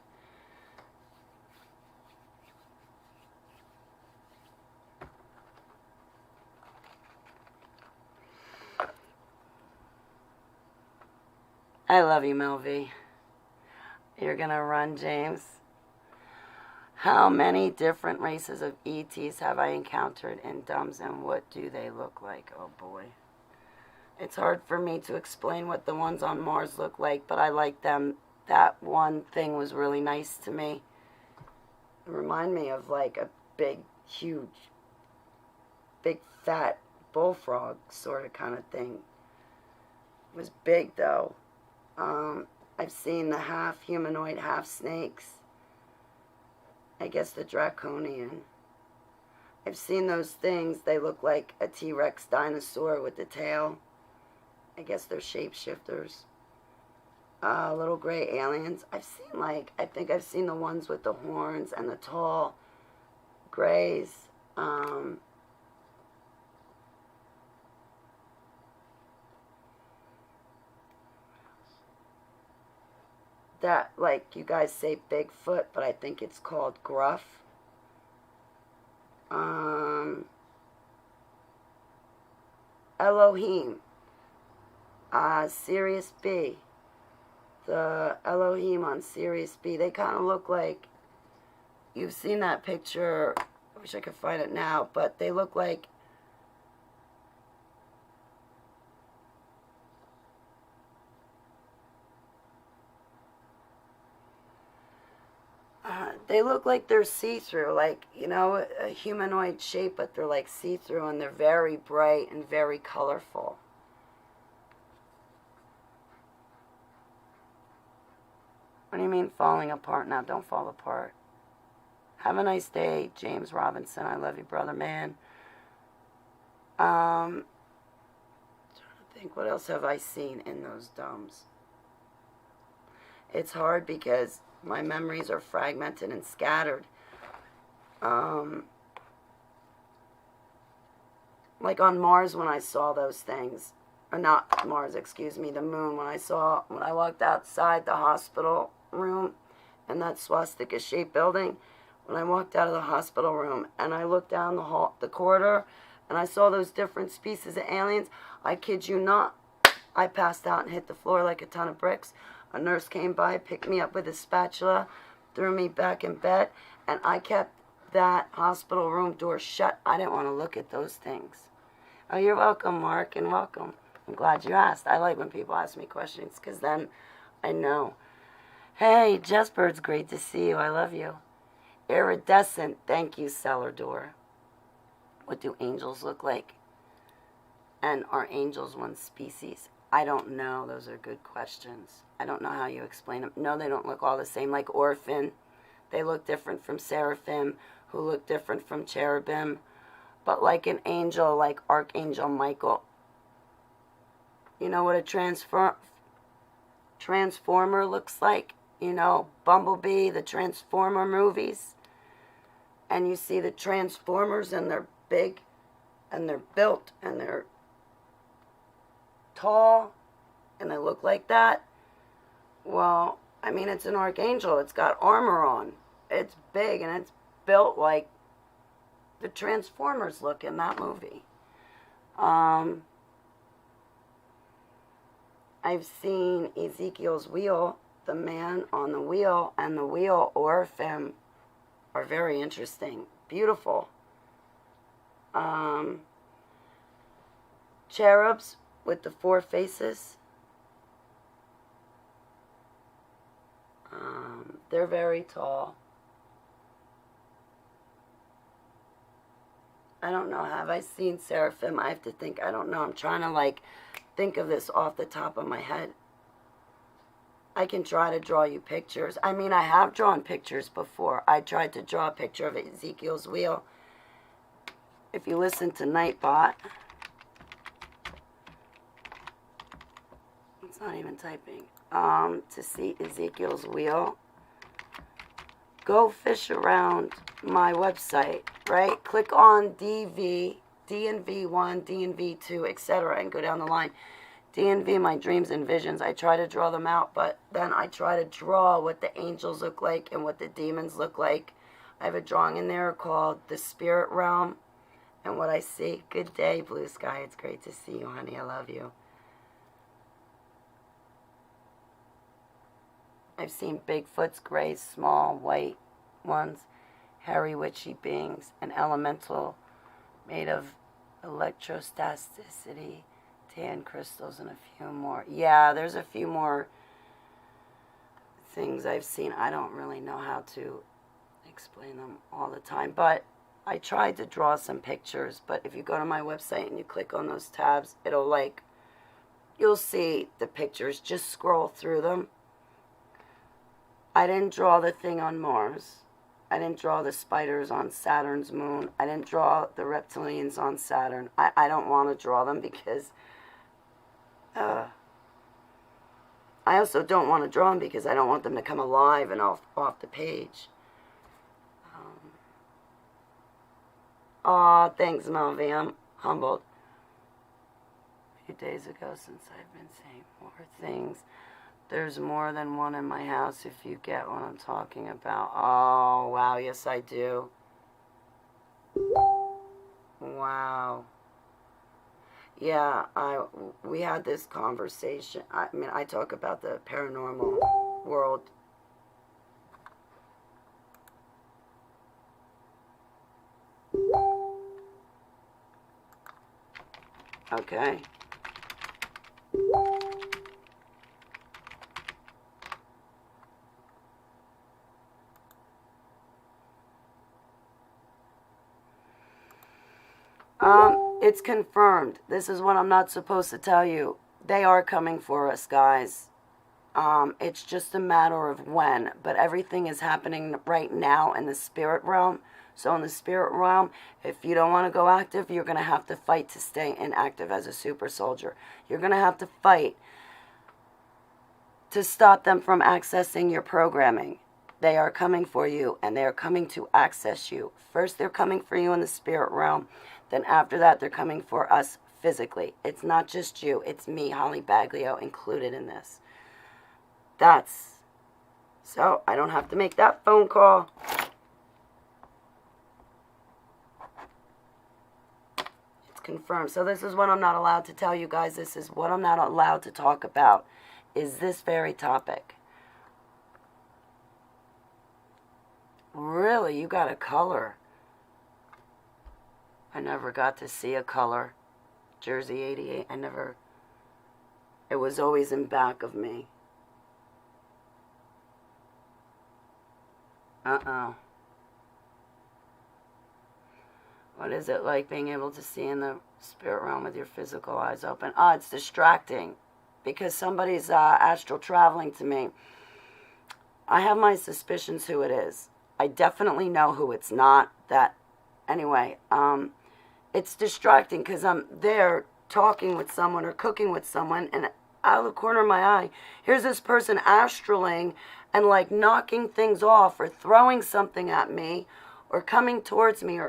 I love you, Melvie. You're going to run, James. How many different races of ETs have I encountered in DUMBs, and what do they look like? Oh, boy. It's hard for me to explain what the ones on Mars look like, but I like them. That one thing was really nice to me. It reminded me of like a big, huge, big, fat bullfrog sort of kind of thing. It was big, though. I've seen the half humanoid, half snakes. I guess the draconian. I've seen those things. They look like a T-Rex dinosaur with the tail. I guess they're shapeshifters. Little gray aliens. I've seen I think I've seen the ones with the horns and the tall grays. That, like you guys say Bigfoot, but I think it's called Gruff. Elohim. Sirius B. The Elohim on Sirius B. They kind of look like, you've seen that picture, I wish I could find it now, but they look like, they're see-through, like, you know, a humanoid shape, but they're like see-through, and they're very bright and very colorful. What do you mean falling apart now? Don't fall apart. Have a nice day, James Robinson. I love you, brother, man. Trying to think, what else have I seen in those DUMBs? It's hard because my memories are fragmented and scattered. Like on Mars when I saw those things, or not Mars, excuse me, the moon, when I walked outside the hospital room in that swastika-shaped building, when I walked out of the hospital room and I looked down the corridor and I saw those different species of aliens, I kid you not, I passed out and hit the floor like a ton of bricks. A nurse came by, picked me up with a spatula, threw me back in bed, and I kept that hospital room door shut. I didn't want to look at those things. Oh, you're welcome, Mark, and welcome. I'm glad you asked. I like when people ask me questions because then I know. Hey, Jesper, it's great to see you. I love you. Iridescent. Thank you, Cellar Door. What do angels look like? And are angels one species? I don't know. Those are good questions. I don't know how you explain them. No, they don't look all the same. Like Orphan, they look different from Seraphim, who look different from Cherubim. But like an angel, like Archangel Michael. You know what a transformer looks like? You know, Bumblebee, the Transformer movies. And you see the Transformers, and they're big, and they're built, and they're tall, and they look like that. Well, I mean, it's an archangel. It's got armor on. It's big, and it's built like the Transformers look in that movie. I've seen Ezekiel's wheel, the man on the wheel, and the wheel, Orphan, are very interesting. Beautiful. Cherubs with the 4 faces. They're very tall. I don't know. Have I seen Seraphim? I have to think. I don't know. I'm trying to think of this off the top of my head. I can try to draw you pictures. I mean, I have drawn pictures before. I tried to draw a picture of Ezekiel's wheel. If you listen to Nightbot, it's not even typing. To see Ezekiel's wheel, go fish around my website, right? Click on DV, DNV1, DNV2, etc., and go down the line. DNV, my dreams and visions. I try to draw them out, but then I try to draw what the angels look like and what the demons look like. I have a drawing in there called The Spirit Realm and what I see. Good day, blue sky. It's great to see you, honey. I love you. I've seen Bigfoots, gray, small, white ones, hairy, witchy beings, an elemental made of electrostasticity, tan crystals, and a few more. Yeah, there's a few more things I've seen. I don't really know how to explain them all the time, but I tried to draw some pictures. But if you go to my website and you click on those tabs, it'll you'll see the pictures. Just scroll through them. I didn't draw the thing on Mars. I didn't draw the spiders on Saturn's moon. I didn't draw the reptilians on Saturn. I don't want to draw them because I also don't want to draw them because I don't want them to come alive and off the page. Aw, thanks, Melvie. I'm humbled. A few days ago, since I've been saying more things. There's more than one in my house, if you get what I'm talking about. Oh, wow, yes I do. Wow. Yeah, we had this conversation. I mean, I talk about the paranormal world. Okay. It's confirmed. This is what I'm not supposed to tell you. They are coming for us, guys. It's just a matter of when. But everything is happening right now in the spirit realm. So in the spirit realm, if you don't want to go active, you're going to have to fight to stay inactive as a super soldier. You're going to have to fight to stop them from accessing your programming. They are coming for you, and they are coming to access you. First, they're coming for you in the spirit realm. Then after that, they're coming for us physically. It's not just you. It's me, Holly Baglio, included in this. So I don't have to make that phone call. It's confirmed. So this is what I'm not allowed to tell you guys. This is what I'm not allowed to talk about, is this very topic. Really? You got a color? I never got to see a color. Jersey 88. It was always in back of me. What is it like being able to see in the spirit realm with your physical eyes open? It's distracting because somebody's astral traveling to me. I have my suspicions who it is. I definitely know who it's not. Anyway, it's distracting because I'm there talking with someone or cooking with someone, and out of the corner of my eye, here's this person astraling and knocking things off or throwing something at me or coming towards me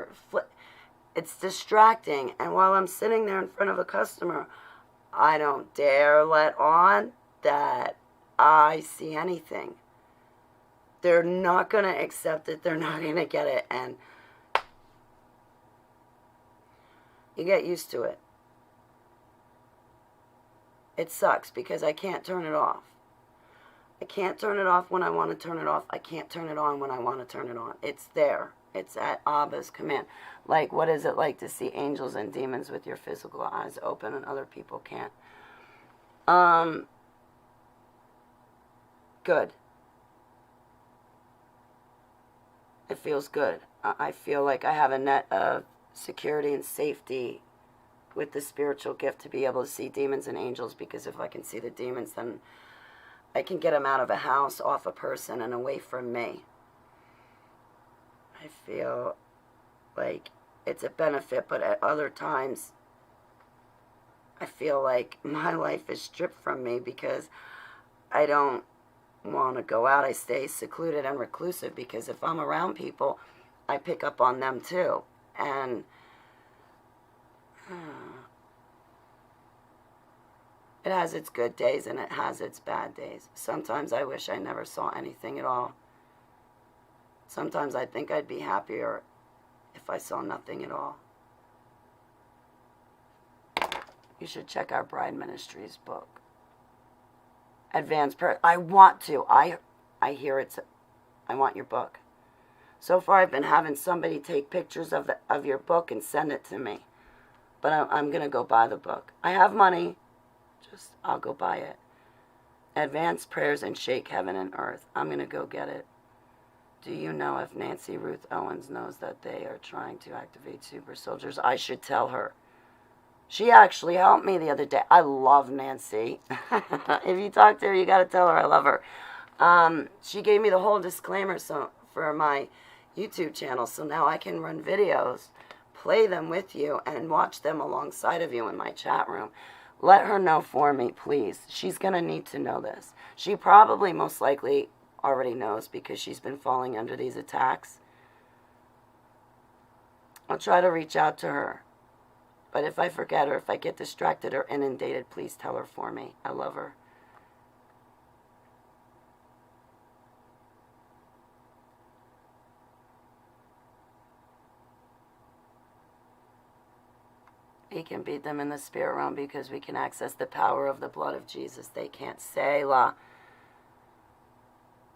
it's distracting. And while I'm sitting there in front of a customer, I don't dare let on that I see anything. They're not going to accept it. They're not going to get it. And you get used to it. It sucks because I can't turn it off. I can't turn it off when I want to turn it off. I can't turn it on when I want to turn it on. It's there. It's at Abba's command. What is it like to see angels and demons with your physical eyes open and other people can't? Good. It feels good. I feel like I have a net of security and safety with the spiritual gift to be able to see demons and angels, because if I can see the demons, then I can get them out of a house, off a person, and away from me. I feel like it's a benefit, but at other times I feel like my life is stripped from me because I don't want to go out. I stay secluded and reclusive because if I'm around people, I pick up on them too. And It has its good days and it has its bad days. Sometimes I wish I never saw anything at all. Sometimes I think I'd be happier if I saw nothing at all. You should check out Bride Ministries book. Advanced Prayer. I want to. I hear it's. I want your book. So far, I've been having somebody take pictures of your book and send it to me. But I'm going to go buy the book. I have money. I'll go buy it. Advanced Prayers and Shake Heaven and Earth. I'm going to go get it. Do you know if Nancy Ruth Owens knows that they are trying to activate super soldiers? I should tell her. She actually helped me the other day. I love Nancy. If you talk to her, you got to tell her I love her. She gave me the whole disclaimer for my YouTube channel, so now I can run videos, play them with you, and watch them alongside of you in my chat room. Let her know for me, please. She's going to need to know this. She probably most likely already knows because she's been falling under these attacks. I'll try to reach out to her. But if I forget or if I get distracted or inundated, please tell her for me. I love her. He can beat them in the spirit realm because we can access the power of the blood of Jesus. They can't say, La.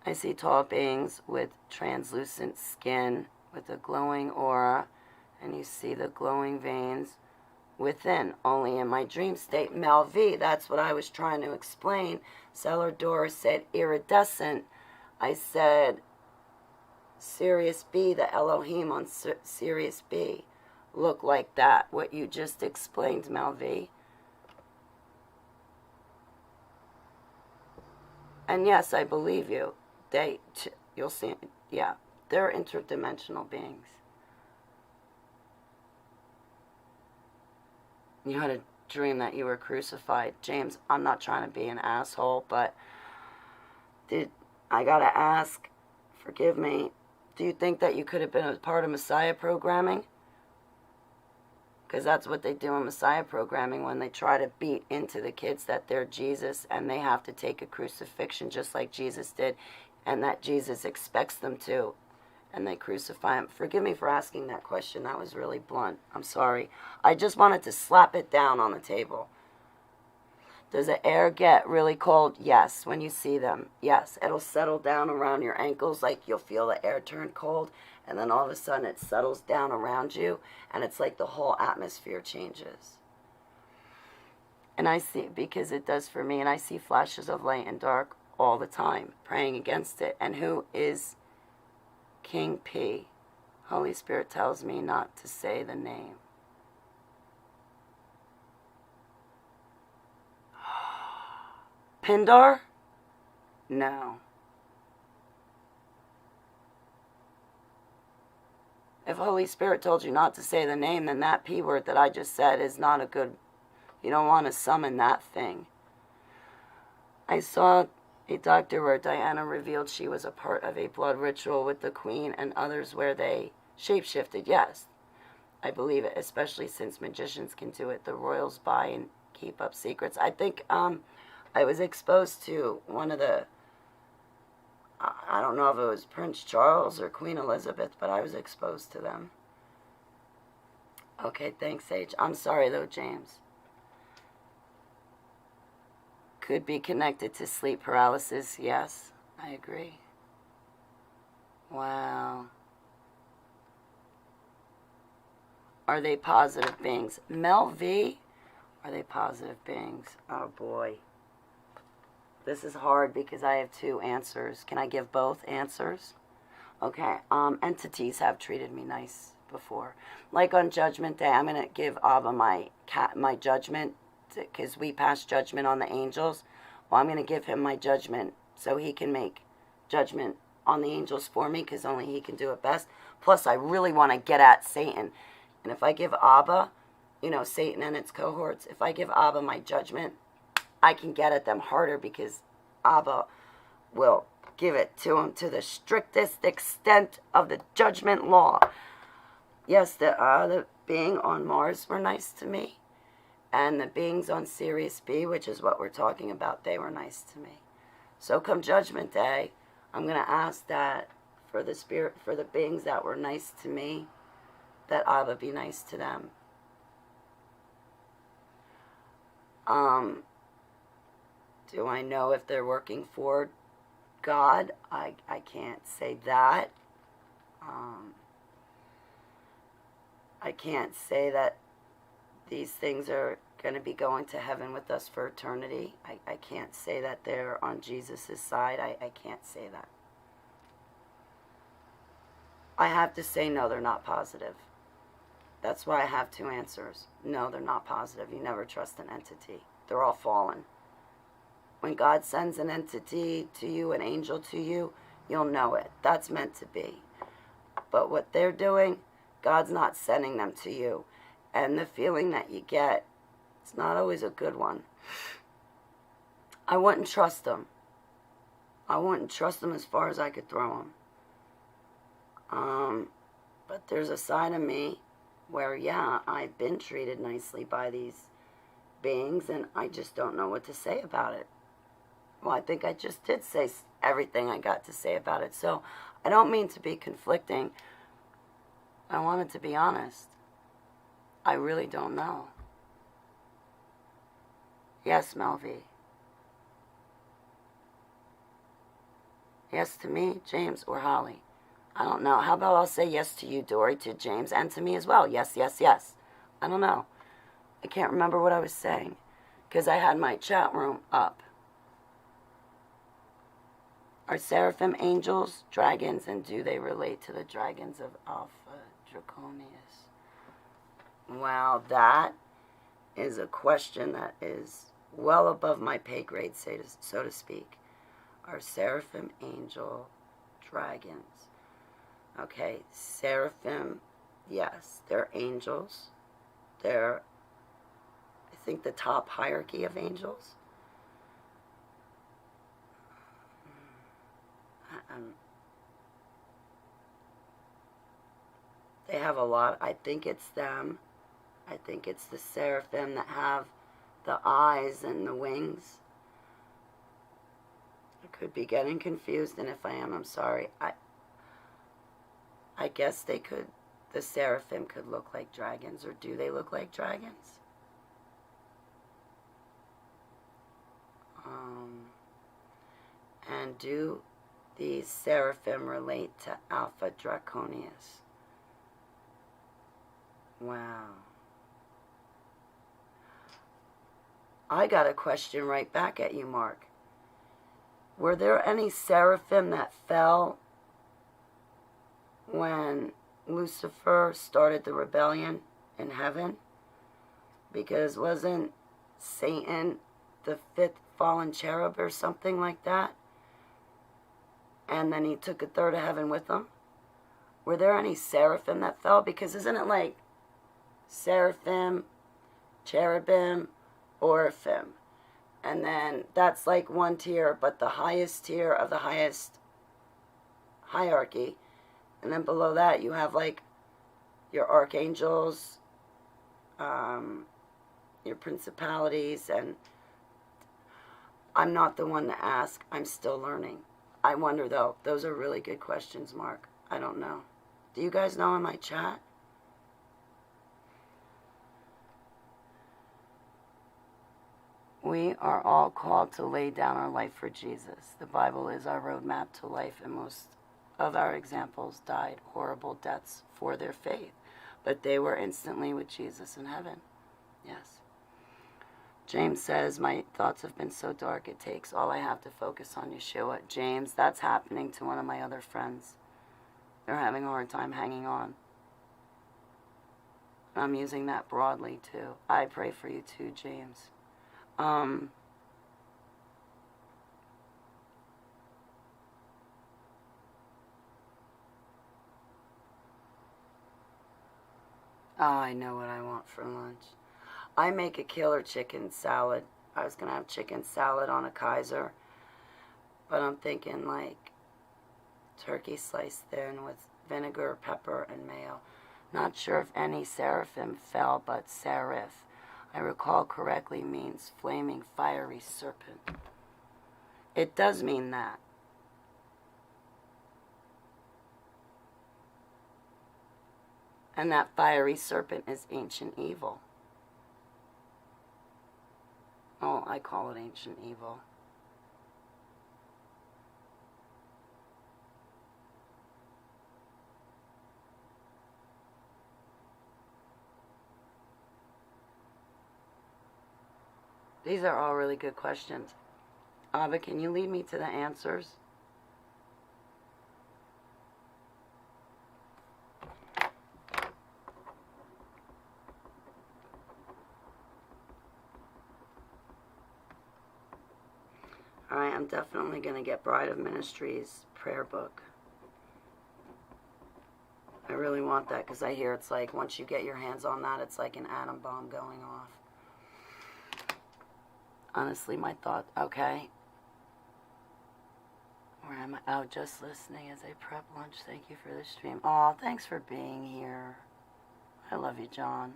I see tall beings with translucent skin, with a glowing aura, and you see the glowing veins within, only in my dream state. Mel V, that's what I was trying to explain. Cellar Dora said iridescent. I said Sirius B, the Elohim on Sirius B. Look like that, what you just explained, Mel V. And yes, I believe you. You'll see, yeah, they're interdimensional beings. You had a dream that you were crucified. James, I'm not trying to be an asshole, but I gotta ask, forgive me, do you think that you could have been a part of Messiah programming? Because that's what they do in Messiah programming when they try to beat into the kids that they're Jesus and they have to take a crucifixion just like Jesus did and that Jesus expects them to. And they crucify him. Forgive me for asking that question. That was really blunt. I'm sorry. I just wanted to slap it down on the table. Does the air get really cold? Yes, when you see them. Yes, it'll settle down around your ankles like you'll feel the air turn cold. And then all of a sudden it settles down around you. And it's like the whole atmosphere changes. And I see, because it does for me, and I see flashes of light and dark all the time, praying against it. And who is King P? Holy Spirit tells me not to say the name. Pindar? No. If Holy Spirit told you not to say the name, then that P word that I just said is not a good, you don't want to summon that thing. I saw a doctor where Diana revealed she was a part of a blood ritual with the Queen and others where they shapeshifted. Yes, I believe it, especially since magicians can do it. The royals buy and keep up secrets. I think I was exposed to one of the, I don't know if it was Prince Charles or Queen Elizabeth, but I was exposed to them. Okay, thanks, Sage. I'm sorry, though, James. Could be connected to sleep paralysis. Yes, I agree. Wow. Are they positive beings? Mel V, are they positive beings? Oh, boy. This is hard because I have two answers. Can I give both answers? Okay. Entities have treated me nice before. Like on Judgment Day, I'm going to give Abba my judgment because we pass judgment on the angels. Well, I'm going to give him my judgment so he can make judgment on the angels for me because only he can do it best. Plus, I really want to get at Satan. And if I give Abba, Satan and its cohorts, if I give Abba my judgment, I can get at them harder because Abba will give it to him to the strictest extent of the judgment law. Yes, the being on Mars were nice to me. And the beings on Sirius B, which is what we're talking about, they were nice to me. So come Judgment Day, I'm going to ask that for the spirit, for the beings that were nice to me, that I would be nice to them. Do I know if they're working for God? I can't say that. I can't say that these things are going to be going to heaven with us for eternity. I can't say that they're on Jesus' side. I can't say that. I have to say no, they're not positive. That's why I have two answers. No, they're not positive. You never trust an entity. They're all fallen. When God sends an entity to you, an angel to you, you'll know it. That's meant to be. But what they're doing, God's not sending them to you. And the feeling that you get, it's not always a good one. I wouldn't trust them. I wouldn't trust them as far as I could throw them. But there's a side of me where, yeah, I've been treated nicely by these beings, and I just don't know what to say about it. Well, I think I just did say everything I got to say about it. So I don't mean to be conflicting. I wanted to be honest. I really don't know. Yes, Melvie. Yes to me, James, or Holly. I don't know. How about I'll say yes to you, Dory, to James, and to me as well. Yes, yes, yes. I don't know. I can't remember what I was saying because I had my chat room up. Are seraphim angels, dragons, and do they relate to the dragons of Alpha Draconius? Wow, that is a question that is well above my pay grade, so to speak. Are seraphim angel dragons? Okay, seraphim, yes, they're angels. They're, I think, the top hierarchy of angels. They have a lot. I think it's them. I think it's the seraphim that have the eyes and the wings. I could be getting confused, and if I am, I'm sorry. I guess they could, the seraphim could look like dragons, or do they look like dragons? And do these seraphim relate to Alpha Draconius? Wow. I got a question right back at you, Mark. Were there any seraphim that fell when Lucifer started the rebellion in heaven? Because wasn't Satan the fifth fallen cherub or something like that? And then he took a third of heaven with him. Were there any seraphim that fell? Because isn't it like seraphim, cherubim, oraphim? And then that's like one tier, but the highest tier of the highest hierarchy. And then below that you have like your archangels, your principalities, and I'm not the one to ask. I'm still learning. I wonder though. Those are really good questions, Mark. I don't know. Do you guys know in my chat? We are all called to lay down our life for Jesus. The Bible is our roadmap to life, and most of our examples died horrible deaths for their faith. But they were instantly with Jesus in heaven. Yes. James says, my thoughts have been so dark it takes all I have to focus on Yeshua. James, that's happening to one of my other friends. They're having a hard time hanging on. I'm using that broadly too. I pray for you too, James. Oh, I know what I want for lunch. I make a killer chicken salad. I was going to have chicken salad on a Kaiser, but I'm thinking like turkey sliced thin with vinegar, pepper, and mayo. Not sure if any seraphim fell, but seraph. I recall correctly, means flaming fiery serpent. It does mean that. And that fiery serpent is ancient evil. Oh, I call it ancient evil. These are all really good questions. Abba, can you lead me to the answers? Alright, I'm definitely going to get Bride of Ministries prayer book. I really want that because I hear it's like once you get your hands on that, it's like an atom bomb going off. Honestly, my thought, okay. Where am I? Oh, just listening as I prep lunch. Thank you for the stream. Oh, thanks for being here. I love you, John.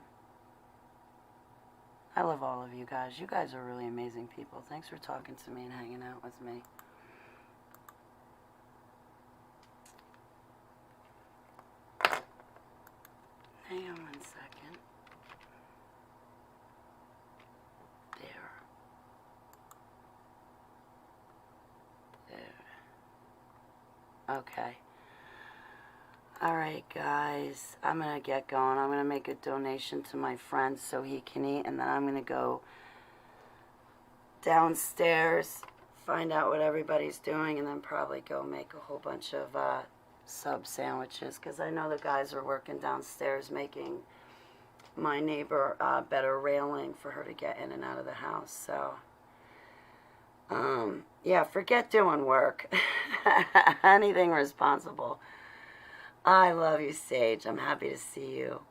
I love all of you guys. You guys are really amazing people. Thanks for talking to me and hanging out with me. Hang on 1 second. There. Okay. Alright, guys. I'm going to get going. I'm going to make a donation to my friend so he can eat. And then I'm going to go downstairs, find out what everybody's doing, and then probably go make a whole bunch of sub sandwiches. Because I know the guys are working downstairs making my neighbor better railing for her to get in and out of the house. So, yeah, forget doing work. Anything responsible. I love you, Sage. I'm happy to see you.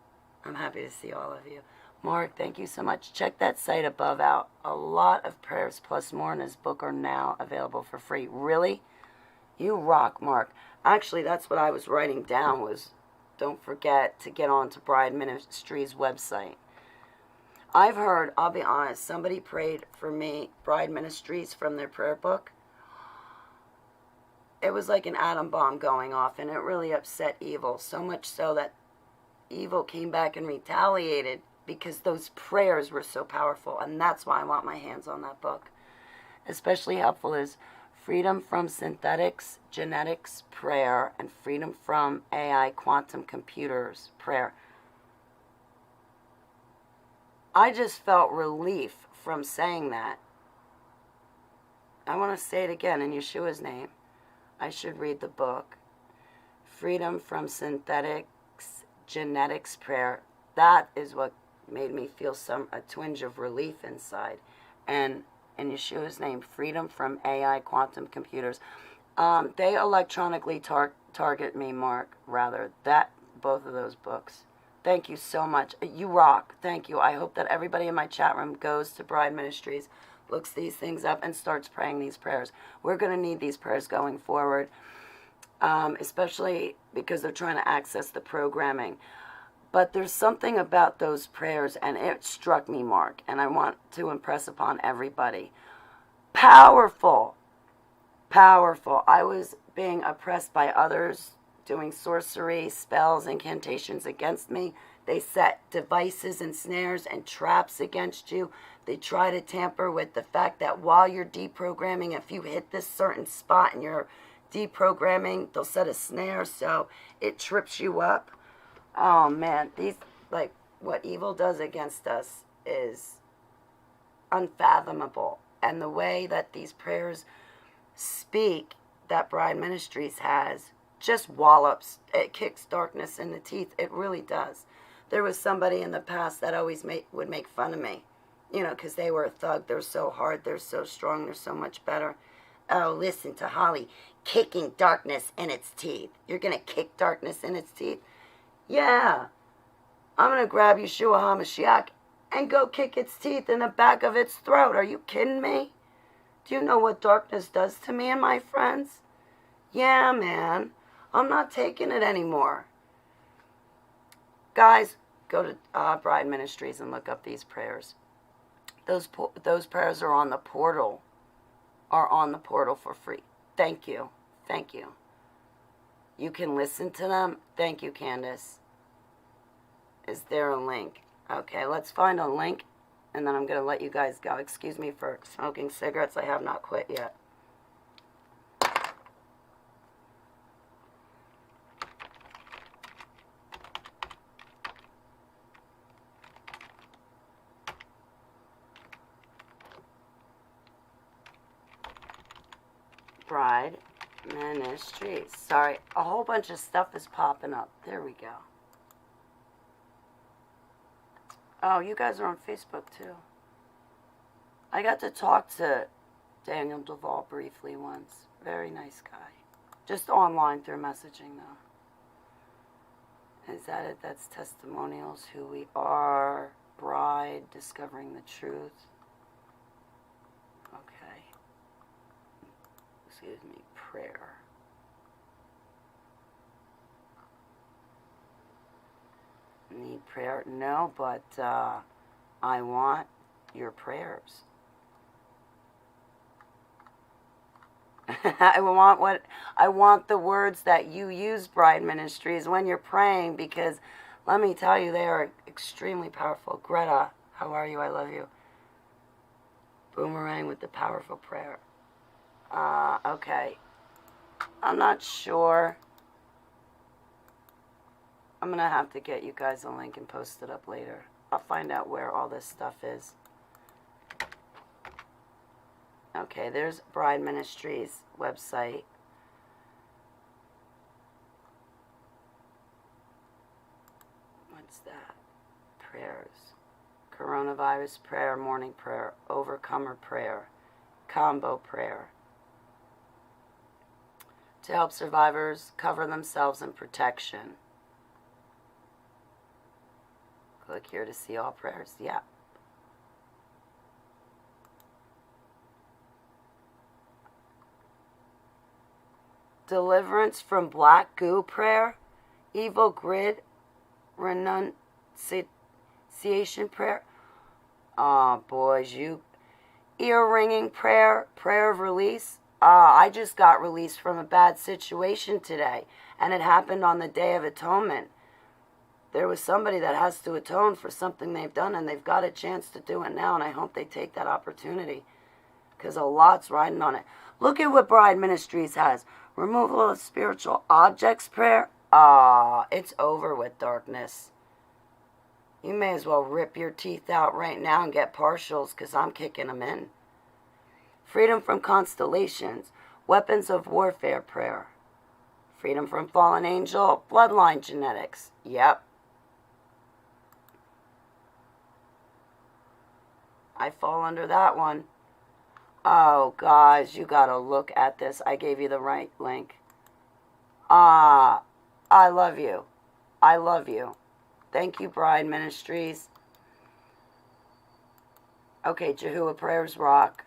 I'm happy to see all of you. Mark, thank you so much. Check that site above out. A lot of prayers plus more in his book are now available for free. Really? You rock, Mark. Actually, that's what I was writing down was don't forget to get on to Bride Ministries' website. I've heard, I'll be honest, somebody prayed for me, Bride Ministries, from their prayer book. It was like an atom bomb going off, and it really upset evil, so much so that evil came back and retaliated because those prayers were so powerful, and that's why I want my hands on that book. Especially helpful is Freedom from Synthetics, Genetics Prayer, and Freedom from AI Quantum Computers Prayer. I just felt relief from saying that. I want to say it again in Yeshua's name. I should read the book. Freedom from Synthetics, Genetics Prayer. That is what made me feel a twinge of relief inside. And in Yeshua's name, Freedom from AI Quantum Computers. They electronically target me, Mark, rather. Both of those books. Thank you so much. You rock. Thank you. I hope that everybody in my chat room goes to Bride Ministries, looks these things up, and starts praying these prayers. We're going to need these prayers going forward, especially because they're trying to access the programming. But there's something about those prayers, and it struck me, Mark, and I want to impress upon everybody. Powerful. Powerful. I was being oppressed by others doing sorcery, spells, incantations against me. They set devices and snares and traps against you. They try to tamper with the fact that while you're deprogramming, if you hit this certain spot and you're deprogramming, they'll set a snare so it trips you up. Oh man, what evil does against us is unfathomable. And the way that these prayers speak that Bride Ministries has just wallops. It kicks darkness in the teeth. It really does. There was somebody in the past that always would make fun of me, because they were a thug. They're so hard. They're so strong. They're so much better. Oh, listen to Holly kicking darkness in its teeth. You're going to kick darkness in its teeth? Yeah. I'm going to grab Yeshua HaMashiach and go kick its teeth in the back of its throat. Are you kidding me? Do you know what darkness does to me and my friends? Yeah, man. I'm not taking it anymore. Guys, go to Bride Ministries and look up these prayers. Those prayers are on the portal. Are on the portal for free. Thank you. Thank you. You can listen to them. Thank you, Candace. Is there a link? Okay, let's find a link, and then I'm going to let you guys go. Excuse me for smoking cigarettes. I have not quit yet. Bride Ministries. Sorry, a whole bunch of stuff is popping up. There we go. Oh, you guys are on Facebook too. I got to talk to Daniel Duvall briefly once. Very nice guy. Just online through messaging though. Is that it? That's testimonials, who we are, bride, discovering the truth. Okay. Excuse me, prayer. Need prayer? No, but I want your prayers. I want the words that you use, Bride Ministries, when you're praying, because let me tell you, they are extremely powerful. Greta, how are you? I love you. Boomerang with the powerful prayer. Okay. I'm not sure. I'm going to have to get you guys a link and post it up later. I'll find out where all this stuff is. Okay, there's Bride Ministries website. What's that? Prayers. Coronavirus prayer, morning prayer, overcomer prayer, combo prayer. To help survivors cover themselves in protection. Click here to see all prayers. Yeah. Deliverance from black goo prayer. Evil grid renunciation prayer. Oh, boys, ear ringing prayer. Prayer of release. I just got released from a bad situation today. And it happened on the Day of Atonement. There was somebody that has to atone for something they've done, and they've got a chance to do it now, and I hope they take that opportunity, because a lot's riding on it. Look at what Bride Ministries has. Removal of spiritual objects prayer. It's over with darkness. You may as well rip your teeth out right now and get partials, because I'm kicking them in. Freedom from constellations. Weapons of warfare prayer. Freedom from fallen angel. Bloodline genetics. Yep. I fall under that one. Oh, guys, you got to look at this. I gave you the right link. I love you. I love you. Thank you, Bride Ministries. Okay, Jehovah prayers rock.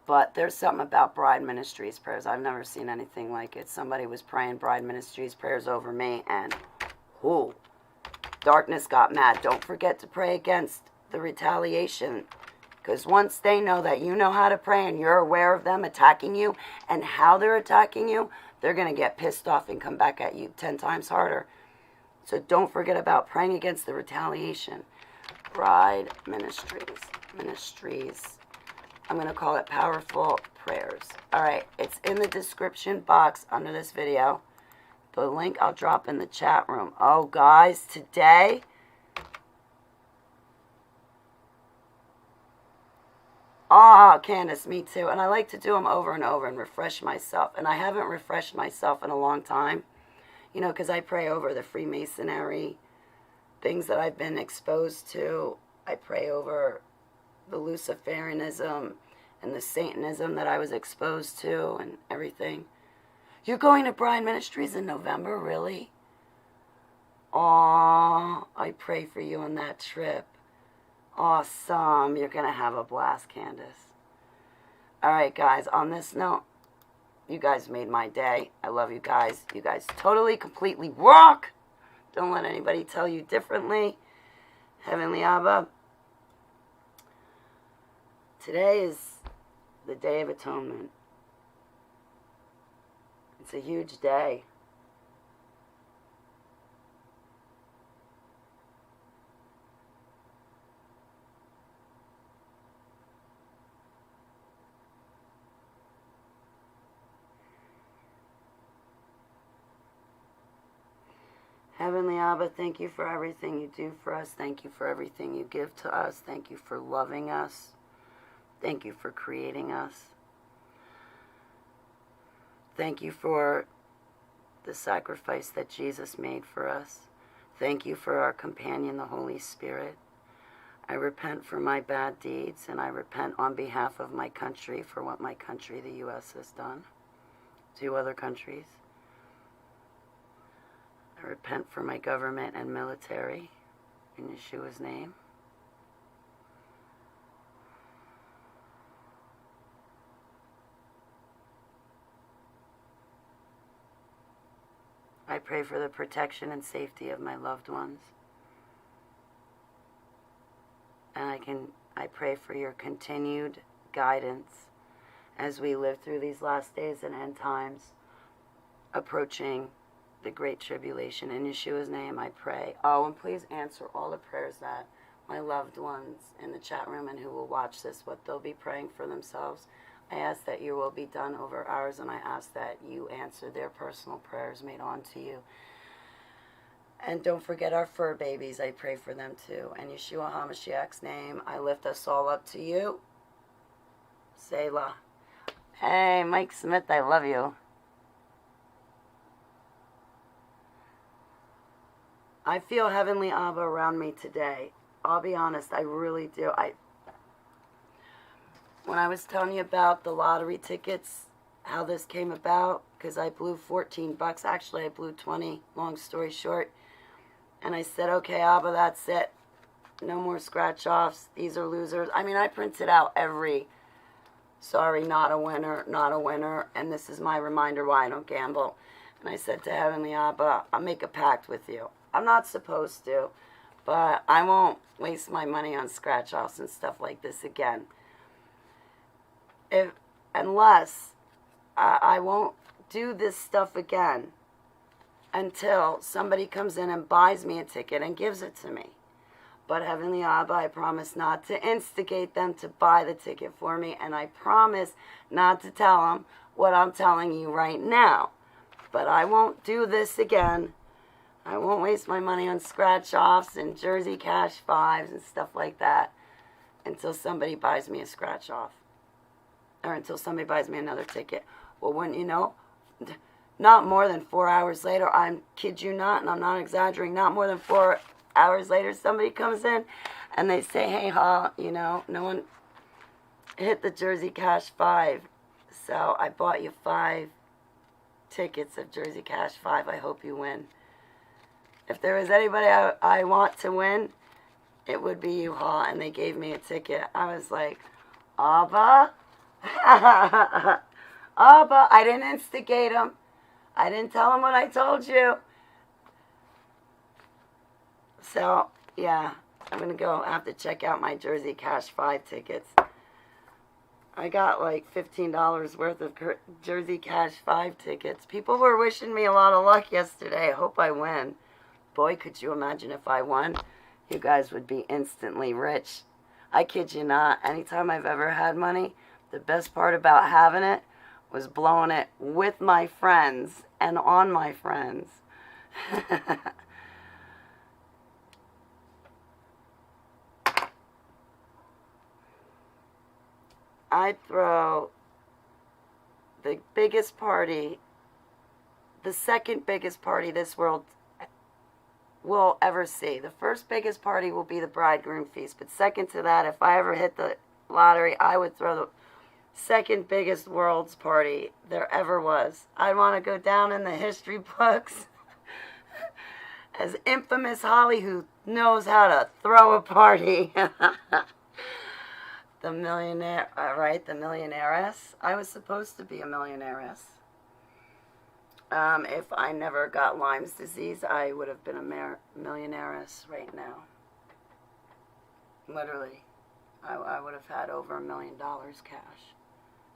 But there's something about Bride Ministries prayers. I've never seen anything like it. Somebody was praying Bride Ministries prayers over me, and darkness got mad. Don't forget to pray against the retaliation, because once they know that you know how to pray and you're aware of them attacking you and how they're attacking you, they're going to get pissed off and come back at you 10 times harder. So don't forget about praying against the retaliation. Bride Ministries. I'm going to call it Powerful Prayers. All right, it's in the description box under this video. The link I'll drop in the chat room. Oh, guys, today Candace, me too. And I like to do them over and over and refresh myself. And I haven't refreshed myself in a long time. You know, because I pray over the Freemasonry, things that I've been exposed to. I pray over the Luciferianism and the Satanism that I was exposed to and everything. You're going to Bride Ministries in November, really? I pray for you on that trip. Awesome. You're going to have a blast, Candace. All right, guys, on this note, you guys made my day. I love you guys. You guys totally, completely rock. Don't let anybody tell you differently. Heavenly Abba, Today is the Day of Atonement. It's a huge day. Heavenly Abba, thank you for everything you do for us. Thank you for everything you give to us. Thank you for loving us. Thank you for creating us. Thank you for the sacrifice that Jesus made for us. Thank you for our companion, the Holy Spirit. I repent for my bad deeds, and I repent on behalf of my country for what my country, the U.S., has done to other countries. I repent for my government and military in Yeshua's name. I pray for the protection and safety of my loved ones. And I pray for your continued guidance as we live through these last days and end times, approaching the Great Tribulation. In Yeshua's name I pray. Oh, and please answer all the prayers that my loved ones in the chat room and who will watch this, what they'll be praying for themselves. I ask that your will be done over ours, and I ask that you answer their personal prayers made on to you. And don't forget our fur babies. I pray for them too. In Yeshua HaMashiach's name, I lift us all up to you. Selah. Hey, Mike Smith, I love you. I feel Heavenly Abba around me today. I'll be honest, I really do. When I was telling you about the lottery tickets, how this came about, because I blew $14. Actually, I blew 20, long story short. And I said, okay, Abba, that's it. No more scratch-offs. These are losers. I mean, I printed out every, sorry, not a winner, not a winner. And this is my reminder why I don't gamble. And I said to Heavenly Abba, I'll make a pact with you. I'm not supposed to, but I won't waste my money on scratch-offs and stuff like this again. Unless I won't do this stuff again until somebody comes in and buys me a ticket and gives it to me. But Heavenly Abba, I promise not to instigate them to buy the ticket for me, and I promise not to tell them what I'm telling you right now. But I won't do this again. I won't waste my money on scratch-offs and Jersey Cash 5s and stuff like that until somebody buys me a scratch-off. Or until somebody buys me another ticket. Well, wouldn't you know, not more than 4 hours later, I kid you not, and I'm not exaggerating, not more than 4 hours later, somebody comes in and they say, hey, Ha, you know, no one hit the Jersey Cash 5. So I bought you 5 tickets of Jersey Cash 5. I hope you win. If there was anybody I want to win, it would be you, Ha. And they gave me a ticket. I was like, Abba? Abba, I didn't instigate him. I didn't tell him what I told you. So, yeah, I'm going to have to check out my Jersey Cash 5 tickets. I got like $15 worth of Jersey Cash 5 tickets. People were wishing me a lot of luck yesterday. I hope I win. Boy, could you imagine if I won? You guys would be instantly rich. I kid you not. Anytime I've ever had money, the best part about having it was blowing it with my friends and on my friends. I'd throw the biggest party, the second biggest party this world will ever see. The first biggest party will be the bridegroom feast, but second to that, if I ever hit the lottery, I would throw the second biggest world's party there ever was. I want to go down in the history books as infamous Holly who knows how to throw a party. The millionaire, right? The millionairess. I was supposed to be a millionairess. If I never got Lyme's disease, I would have been a millionairess right now. Literally. I would have had over $1 million cash.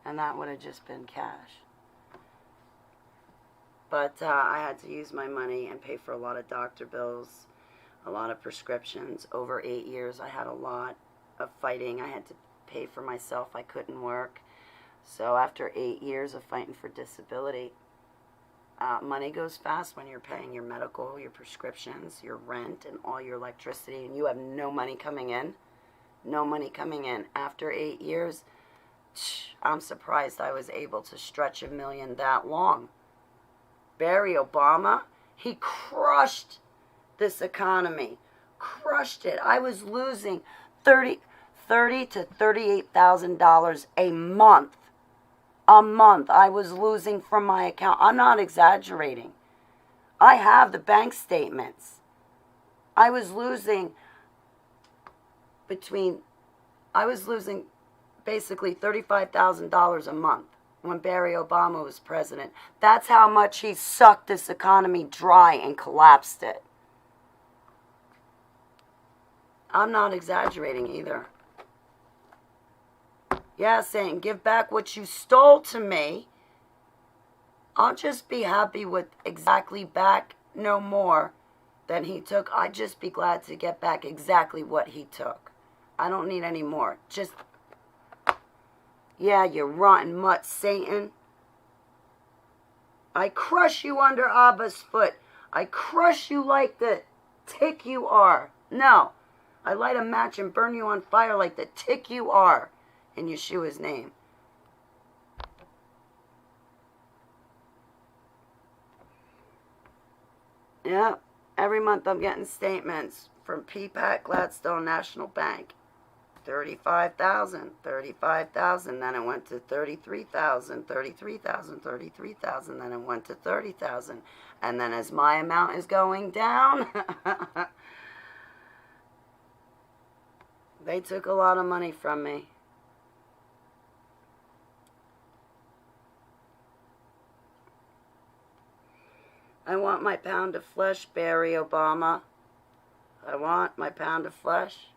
And that would have just been cash. But I had to use my money and pay for a lot of doctor bills, a lot of prescriptions. Over 8 years, I had a lot of fighting. I had to pay for myself. I couldn't work. So after 8 years of fighting for disability, money goes fast when you're paying your medical, your prescriptions, your rent, and all your electricity, and you have no money coming in. No money coming in. After 8 years, I'm surprised I was able to stretch $1 million that long. Barry Obama, he crushed this economy. Crushed it. I was losing $30,000 to $38,000 a month. A month I was losing from my account. I'm not exaggerating. I have the bank statements. I was losing basically $35,000 a month when Barry Obama was president. That's how much he sucked this economy dry and collapsed it. I'm not exaggerating either. Yeah, saying, give back what you stole to me. I'll just be happy with exactly back, no more than he took. I'd just be glad to get back exactly what he took. I don't need any more. Just, yeah, you rotten mutt, Satan. I crush you under Abba's foot. I crush you like the tick you are. No, I light a match and burn you on fire like the tick you are. In Yeshua's name. Yeah, every month I'm getting statements from PPAC, Gladstone National Bank. 35,000, 35,000, then it went to 33,000, 33,000, 33,000, then it went to 30,000. And then as my amount is going down, they took a lot of money from me. I want my pound of flesh, Barry Obama. I want my pound of flesh.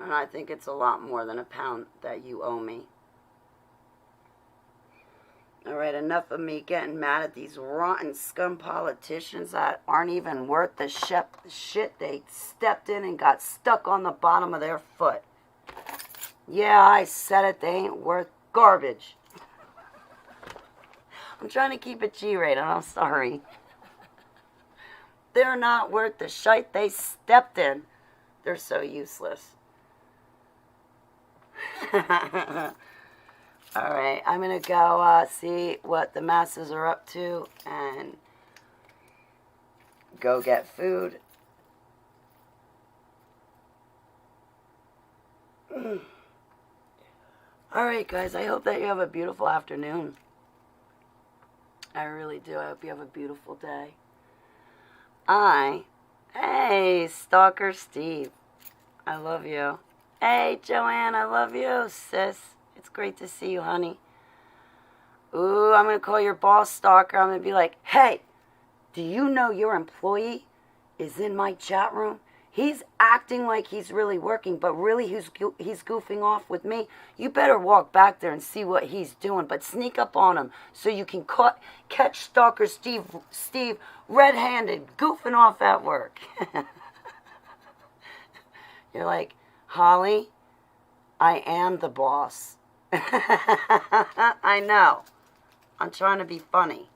And I think it's a lot more than a pound that you owe me. Alright, enough of me getting mad at these rotten scum politicians that aren't even worth the shit they stepped in and got stuck on the bottom of their foot. Yeah, I said it, they ain't worth garbage. I'm trying to keep it G-rated, I'm sorry. They're not worth the shite they stepped in. They're so useless. Alright, I'm going to go see what the masses are up to and go get food. Alright guys, I hope that you have a beautiful afternoon. I really do. I hope you have a beautiful day. Hey, Stalker Steve. I love you. Hey, Joanne, I love you, sis. It's great to see you, honey. Ooh, I'm going to call your boss, Stalker. I'm going to be like, hey, do you know your employee is in my chat room? He's acting like he's really working, but really he's goofing off with me. You better walk back there and see what he's doing, but sneak up on him so you can catch Stalker Steve red-handed, goofing off at work. You're like, Holly, I am the boss. I know. I'm trying to be funny.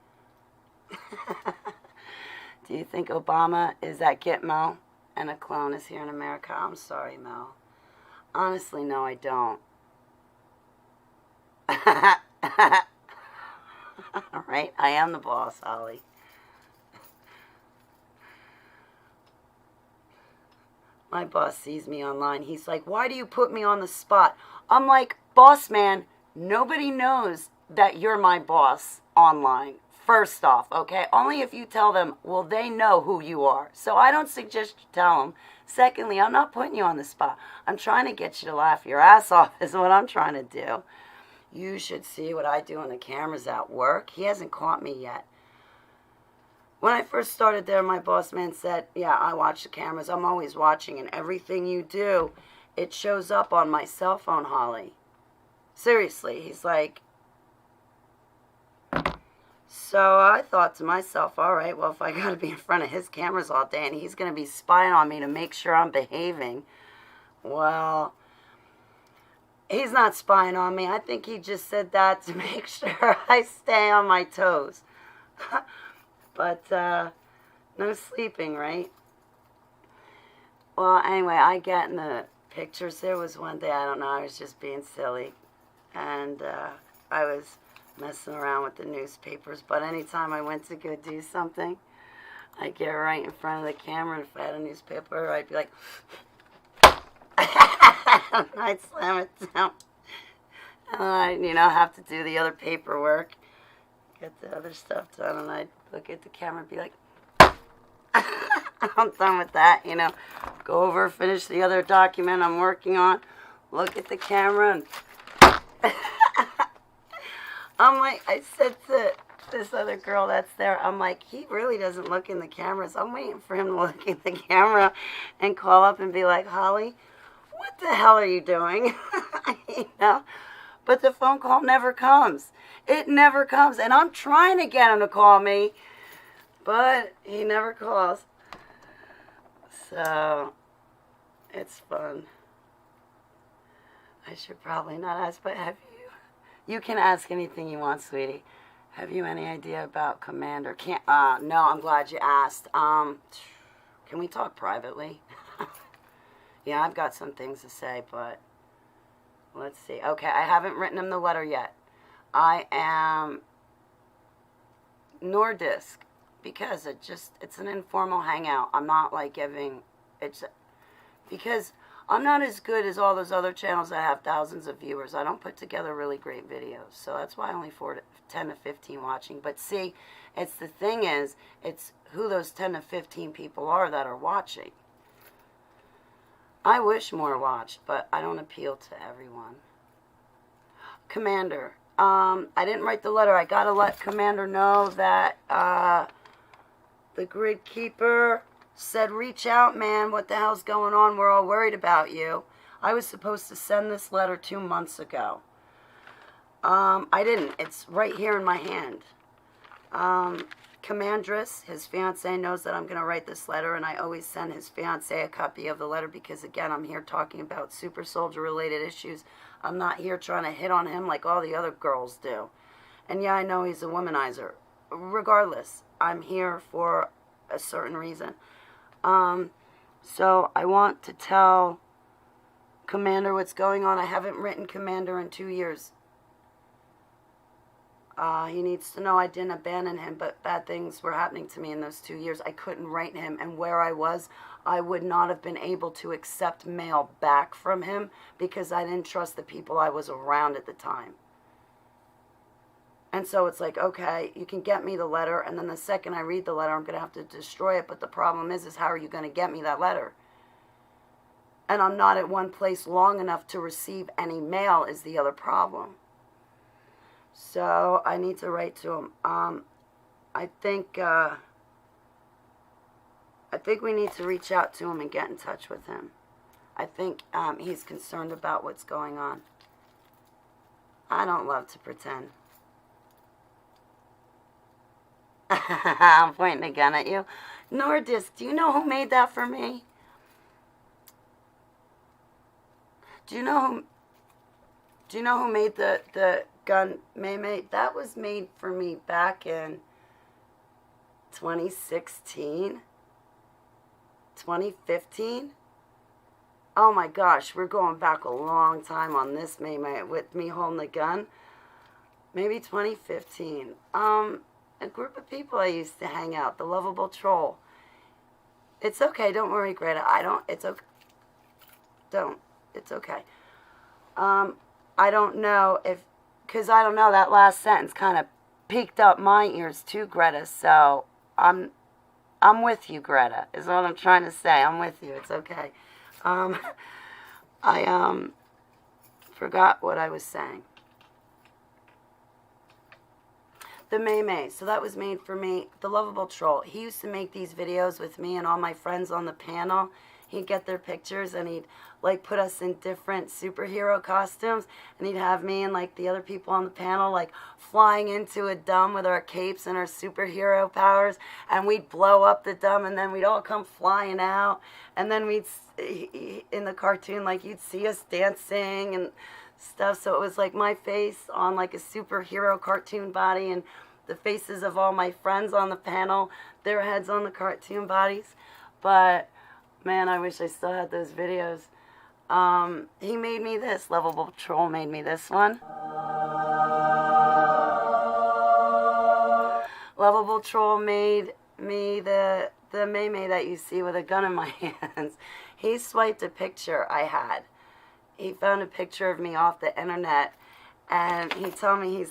Do you think Obama is at Gitmo? And a clone is here in America? I'm sorry, Mel. Honestly, no, I don't. All right, I am the boss, Holly. My boss sees me online. He's like, why do you put me on the spot? I'm like, boss man, nobody knows that you're my boss online. First off, okay? Only if you tell them, will they know who you are? So I don't suggest you tell them. Secondly, I'm not putting you on the spot. I'm trying to get you to laugh your ass off is what I'm trying to do. You should see what I do on the cameras at work. He hasn't caught me yet. When I first started there, my boss man said, yeah, I watch the cameras. I'm always watching, and everything you do it shows up on my cell phone, Holly. Seriously, he's like, so I thought to myself, all right, well, if I got to be in front of his cameras all day and he's going to be spying on me to make sure I'm behaving, well, he's not spying on me. I think he just said that to make sure I stay on my toes. But no sleeping, right? Well, anyway, I get in the pictures. There was one day, I don't know, I was just being silly. And I was messing around with the newspapers. But anytime I went to go do something, I'd get right in front of the camera. And if I had a newspaper, I'd be like, I'd slam it down. And I'd, have to do the other paperwork, get the other stuff done. And I'd look at the camera and be like, I'm done with that, Go over, finish the other document I'm working on, look at the camera, and I'm like, I said to this other girl that's there, I'm like, he really doesn't look in the cameras. I'm waiting for him to look at the camera and call up and be like, Holly, what the hell are you doing? But the phone call never comes. It never comes. And I'm trying to get him to call me, but he never calls. So, it's fun. I should probably not ask, but you can ask anything you want, sweetie. Have you any idea about Commander? No, I'm glad you asked. Can we talk privately? Yeah, I've got some things to say, but let's see. Okay, I haven't written him the letter yet. I am Nordisk because it's an informal hangout. I'm not like because I'm not as good as all those other channels that have thousands of viewers. I don't put together really great videos. So that's why only 10 to 15 watching. But see, it's who those 10 to 15 people are that are watching. I wish more watched, but I don't appeal to everyone. Commander, I didn't write the letter. I got to let Commander know that the grid keeper said, reach out, man. What the hell's going on? We're all worried about you. I was supposed to send this letter 2 months ago. I didn't. It's right here in my hand. Commandress, his fiance, knows that I'm going to write this letter, and I always send his fiance a copy of the letter because, again, I'm here talking about super soldier-related issues. I'm not here trying to hit on him like all the other girls do. And, yeah, I know he's a womanizer. Regardless, I'm here for a certain reason. So I want to tell Commander what's going on. I haven't written Commander in 2 years. He needs to know I didn't abandon him, but bad things were happening to me in those 2 years. I couldn't write him, and where I was, I would not have been able to accept mail back from him because I didn't trust the people I was around at the time. And so it's like, okay, you can get me the letter, and then the second I read the letter, I'm going to have to destroy it. But the problem is how are you going to get me that letter? And I'm not at one place long enough to receive any mail is the other problem. So I need to write to him. I think we need to reach out to him and get in touch with him. I think he's concerned about what's going on. I don't love to pretend. I'm pointing a gun at you. Nordisk, do you know who made that for me? Do you know who made the gun May? That was made for me back in 2016, 2015. Oh my gosh, we're going back a long time on this May with me holding the gun. Maybe 2015. A group of people I used to hang out, the lovable troll. It's okay, don't worry, Greta. It's okay. It's okay. I don't know because I don't know, that last sentence kind of piqued up my ears too, Greta, so I'm with you, Greta, is what I'm trying to say. I'm with you, it's okay. I forgot what I was saying. The May. So that was made for me. The lovable troll. He used to make these videos with me and all my friends on the panel. he'd get their pictures and he'd like put us in different superhero costumes, and he'd have me and like the other people on the panel like flying into a dome with our capes and our superhero powers, and we'd blow up the dome, and then we'd all come flying out, and then in the cartoon, like you'd see us dancing and stuff. So it was like my face on like a superhero cartoon body, and the faces of all my friends on the panel, their heads on the cartoon bodies. But man, I wish I still had those videos. He made me this. Lovable Troll made me this one. Lovable Troll made me the May that you see with a gun in my hands. He swiped a picture I had. He found a picture of me off the internet, and he told me,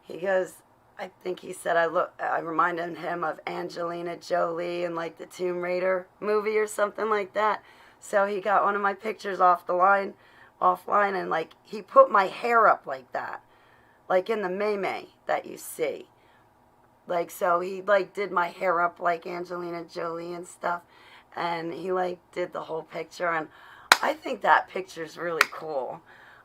he goes, I think he said I reminded him of Angelina Jolie in like the Tomb Raider movie or something like that. So he got one of my pictures offline, and like he put my hair up like that, like in the May that you see. Like, so he like did my hair up like Angelina Jolie and stuff, and he like did the whole picture, and I think that picture's really cool.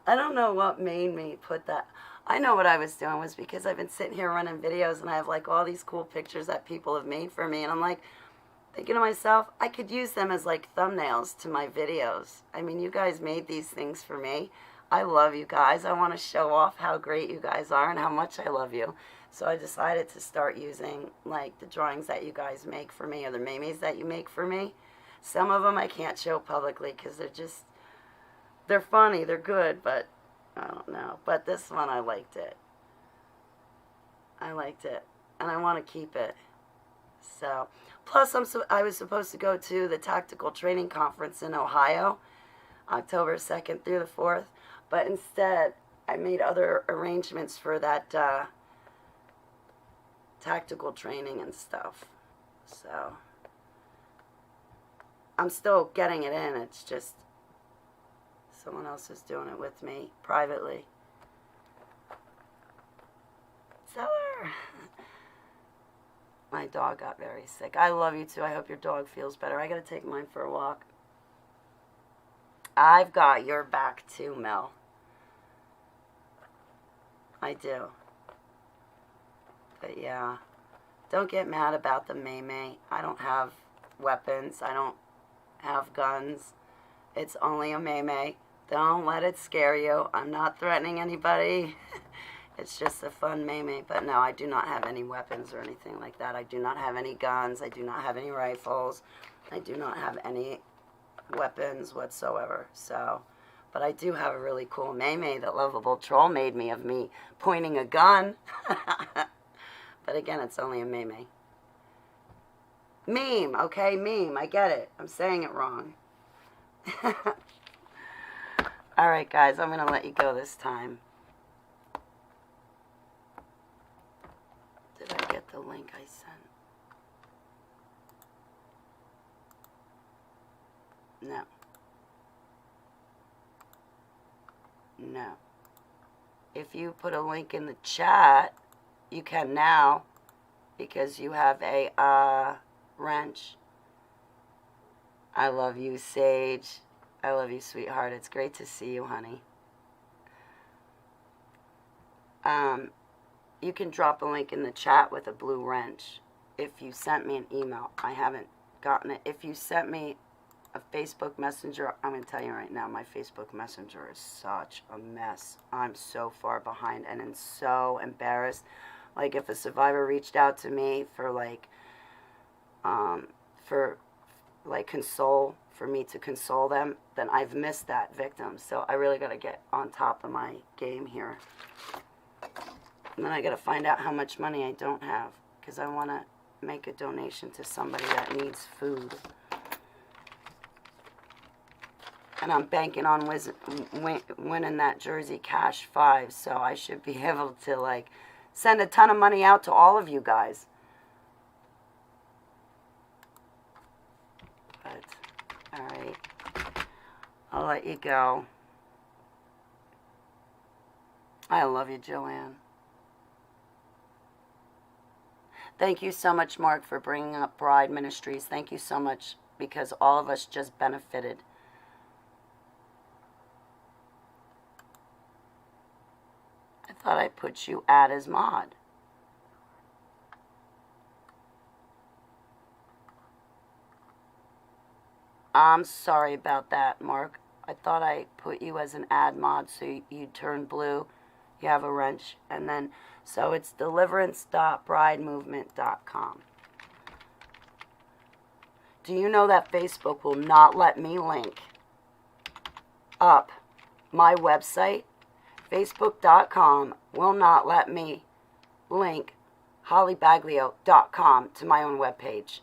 I don't know what made me put that. I know what I was doing was because I've been sitting here running videos, and I have like all these cool pictures that people have made for me, and I'm like thinking to myself, I could use them as like thumbnails to my videos. I mean, you guys made these things for me. I love you guys. I want to show off how great you guys are and how much I love you. So I decided to start using like the drawings that you guys make for me, or the memes that you make for me. Some of them I can't show publicly because they're funny, they're good, but I don't know. But this one, I liked it. I liked it, and I want to keep it. So, plus I was supposed to go to the Tactical Training Conference in Ohio, October 2nd through the 4th, but instead I made other arrangements for that tactical training and stuff. So I'm still getting it in. It's just someone else is doing it with me privately. Seller. My dog got very sick. I love you too. I hope your dog feels better. I gotta take mine for a walk. I've got your back too, Mel. I do. But yeah, don't get mad about the May. I don't have weapons. I don't have guns. It's only a May. Don't let it scare you. I'm not threatening anybody. It's just a fun May. But no, I do not have any weapons or anything like that. I do not have any guns. I do not have any rifles. I do not have any weapons whatsoever. So, but I do have a really cool May that Lovable Troll made me of me pointing a gun. But again, it's only a May. Meme, okay? Meme, I get it. I'm saying it wrong. Alright, guys, I'm going to let you go this time. Did I get the link I sent? No. No. If you put a link in the chat, you can now, because you have a wrench. I love you, Sage. I love you, sweetheart. It's great to see you, honey. You can drop a link in the chat with a blue wrench if you sent me an email. I haven't gotten it. If you sent me a Facebook Messenger, I'm going to tell you right now, my Facebook Messenger is such a mess. I'm so far behind, and I'm so embarrassed. Like, if a survivor reached out to me for for me to console them, then I've missed that victim. So I really got to get on top of my game here. And then I got to find out how much money I don't have, because I want to make a donation to somebody that needs food. And I'm banking on winning that Jersey Cash 5, so I should be able to, like, send a ton of money out to all of you guys. But, alright. I'll let you go. I love you, Joanne. Thank you so much, Mark, for bringing up Bride Ministries. Thank you so much. because all of us just benefited. I thought I put you add as mod. I'm sorry about that, Mark. I thought I put you as an add mod, so you turn blue. You have a wrench, and then, so it's deliverance.bridemovement.com. Do you know that Facebook will not let me link up my website? Facebook.com will not let me link hollybaglio.com to my own webpage.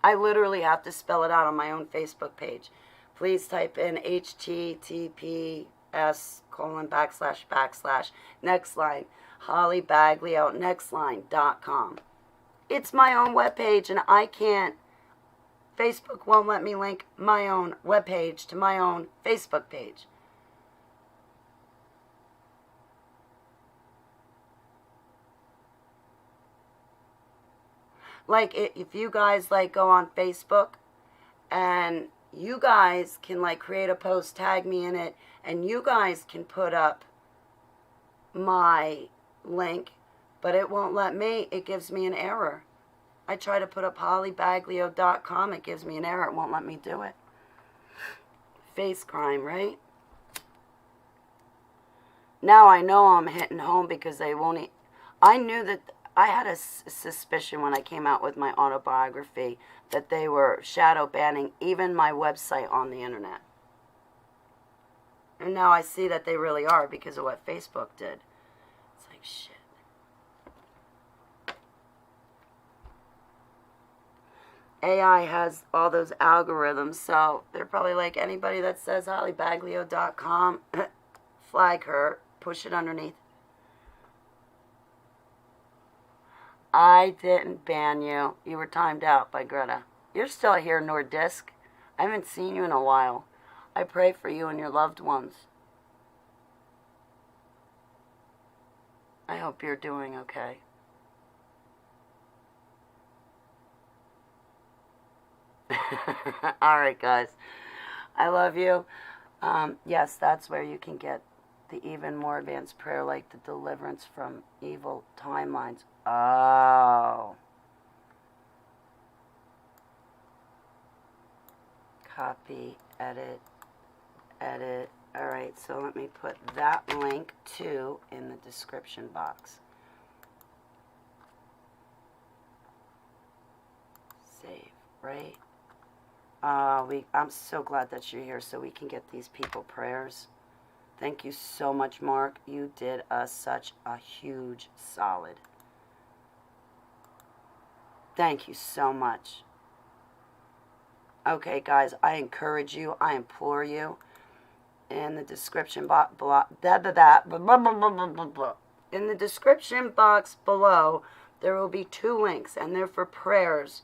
I literally have to spell it out on my own Facebook page. Please type in https:// next line hollybaglio nextline.com. It's my own webpage, and I can't. Facebook won't let me link my own webpage to my own Facebook page. Like, if you guys, like, go on Facebook, and you guys can, like, create a post, tag me in it, and you guys can put up my link, but it won't let me. It gives me an error. I try to put up hollybaglio.com. It gives me an error. It won't let me do it. Face crime, right? Now I know I'm hitting home because they won't. I knew that. I had a suspicion when I came out with my autobiography that they were shadow banning even my website on the internet. And now I see that they really are because of what Facebook did. It's like, shit. AI has all those algorithms, so they're probably like, anybody that says hollybaglio.com, flag her, push it underneath. I didn't ban you. You were timed out by Greta. You're still here, Nordisk. I haven't seen you in a while. I pray for you and your loved ones. I hope you're doing okay. All right, guys. I love you. Yes, that's where you can get the even more advanced prayer, like the deliverance from evil timelines. Oh. Copy, edit. All right, so let me put that link too in the description box. Save, right? I'm so glad that you're here so we can get these people prayers. Thank you so much, Mark. You did us such a huge solid. Thank you so much. Okay, guys, I encourage you, I implore you, in the description box, in the description box below, there will be 2 links, and they're for prayers.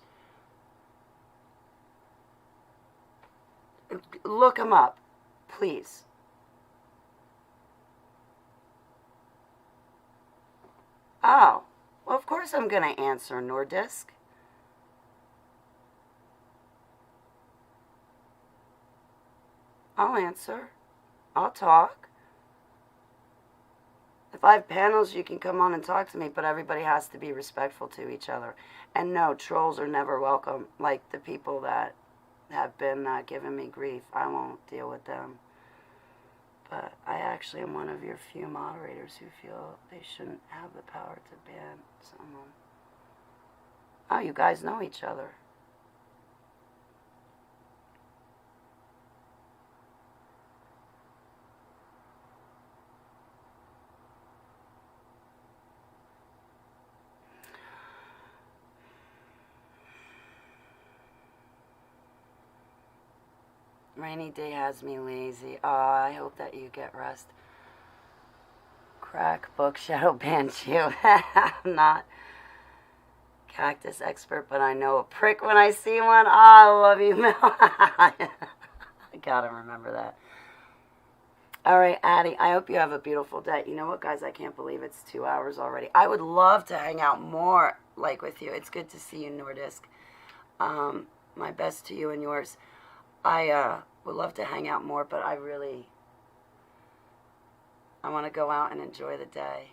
Look them up, please. Oh, well, of course I'm going to answer, Nordisk. I'll answer. I'll talk. If I have panels, you can come on and talk to me, but everybody has to be respectful to each other. And no, trolls are never welcome, like the people that have been giving me grief. I won't deal with them. But I actually am one of your few moderators who feel they shouldn't have the power to ban someone. Oh, you guys know each other. Rainy day has me lazy. Oh, I hope that you get rest. Crack book shadow banned you. I'm not cactus expert, but I know a prick when I see one. Oh, I love you, Mel. I gotta remember that. All right, Addie, I hope you have a beautiful day. You know what, guys? I can't believe it's 2 hours already. I would love to hang out more, like, with you. It's good to see you, Nordisk. My best to you and yours. I would love to hang out more, but I want to go out and enjoy the day.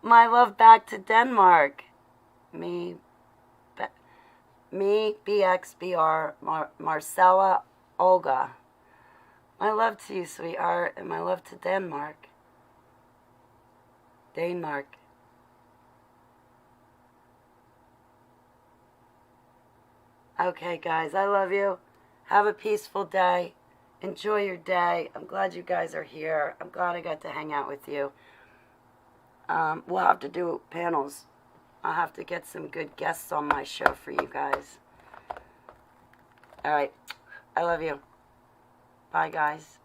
My love back to Denmark. Me, BXBR, Marcella, Olga. My love to you, sweetheart, and my love to Denmark. Denmark. Okay, guys, I love you. Have a peaceful day. Enjoy your day. I'm glad you guys are here. I'm glad I got to hang out with you. We'll have to do panels. I'll have to get some good guests on my show for you guys. All right. I love you. Bye, guys.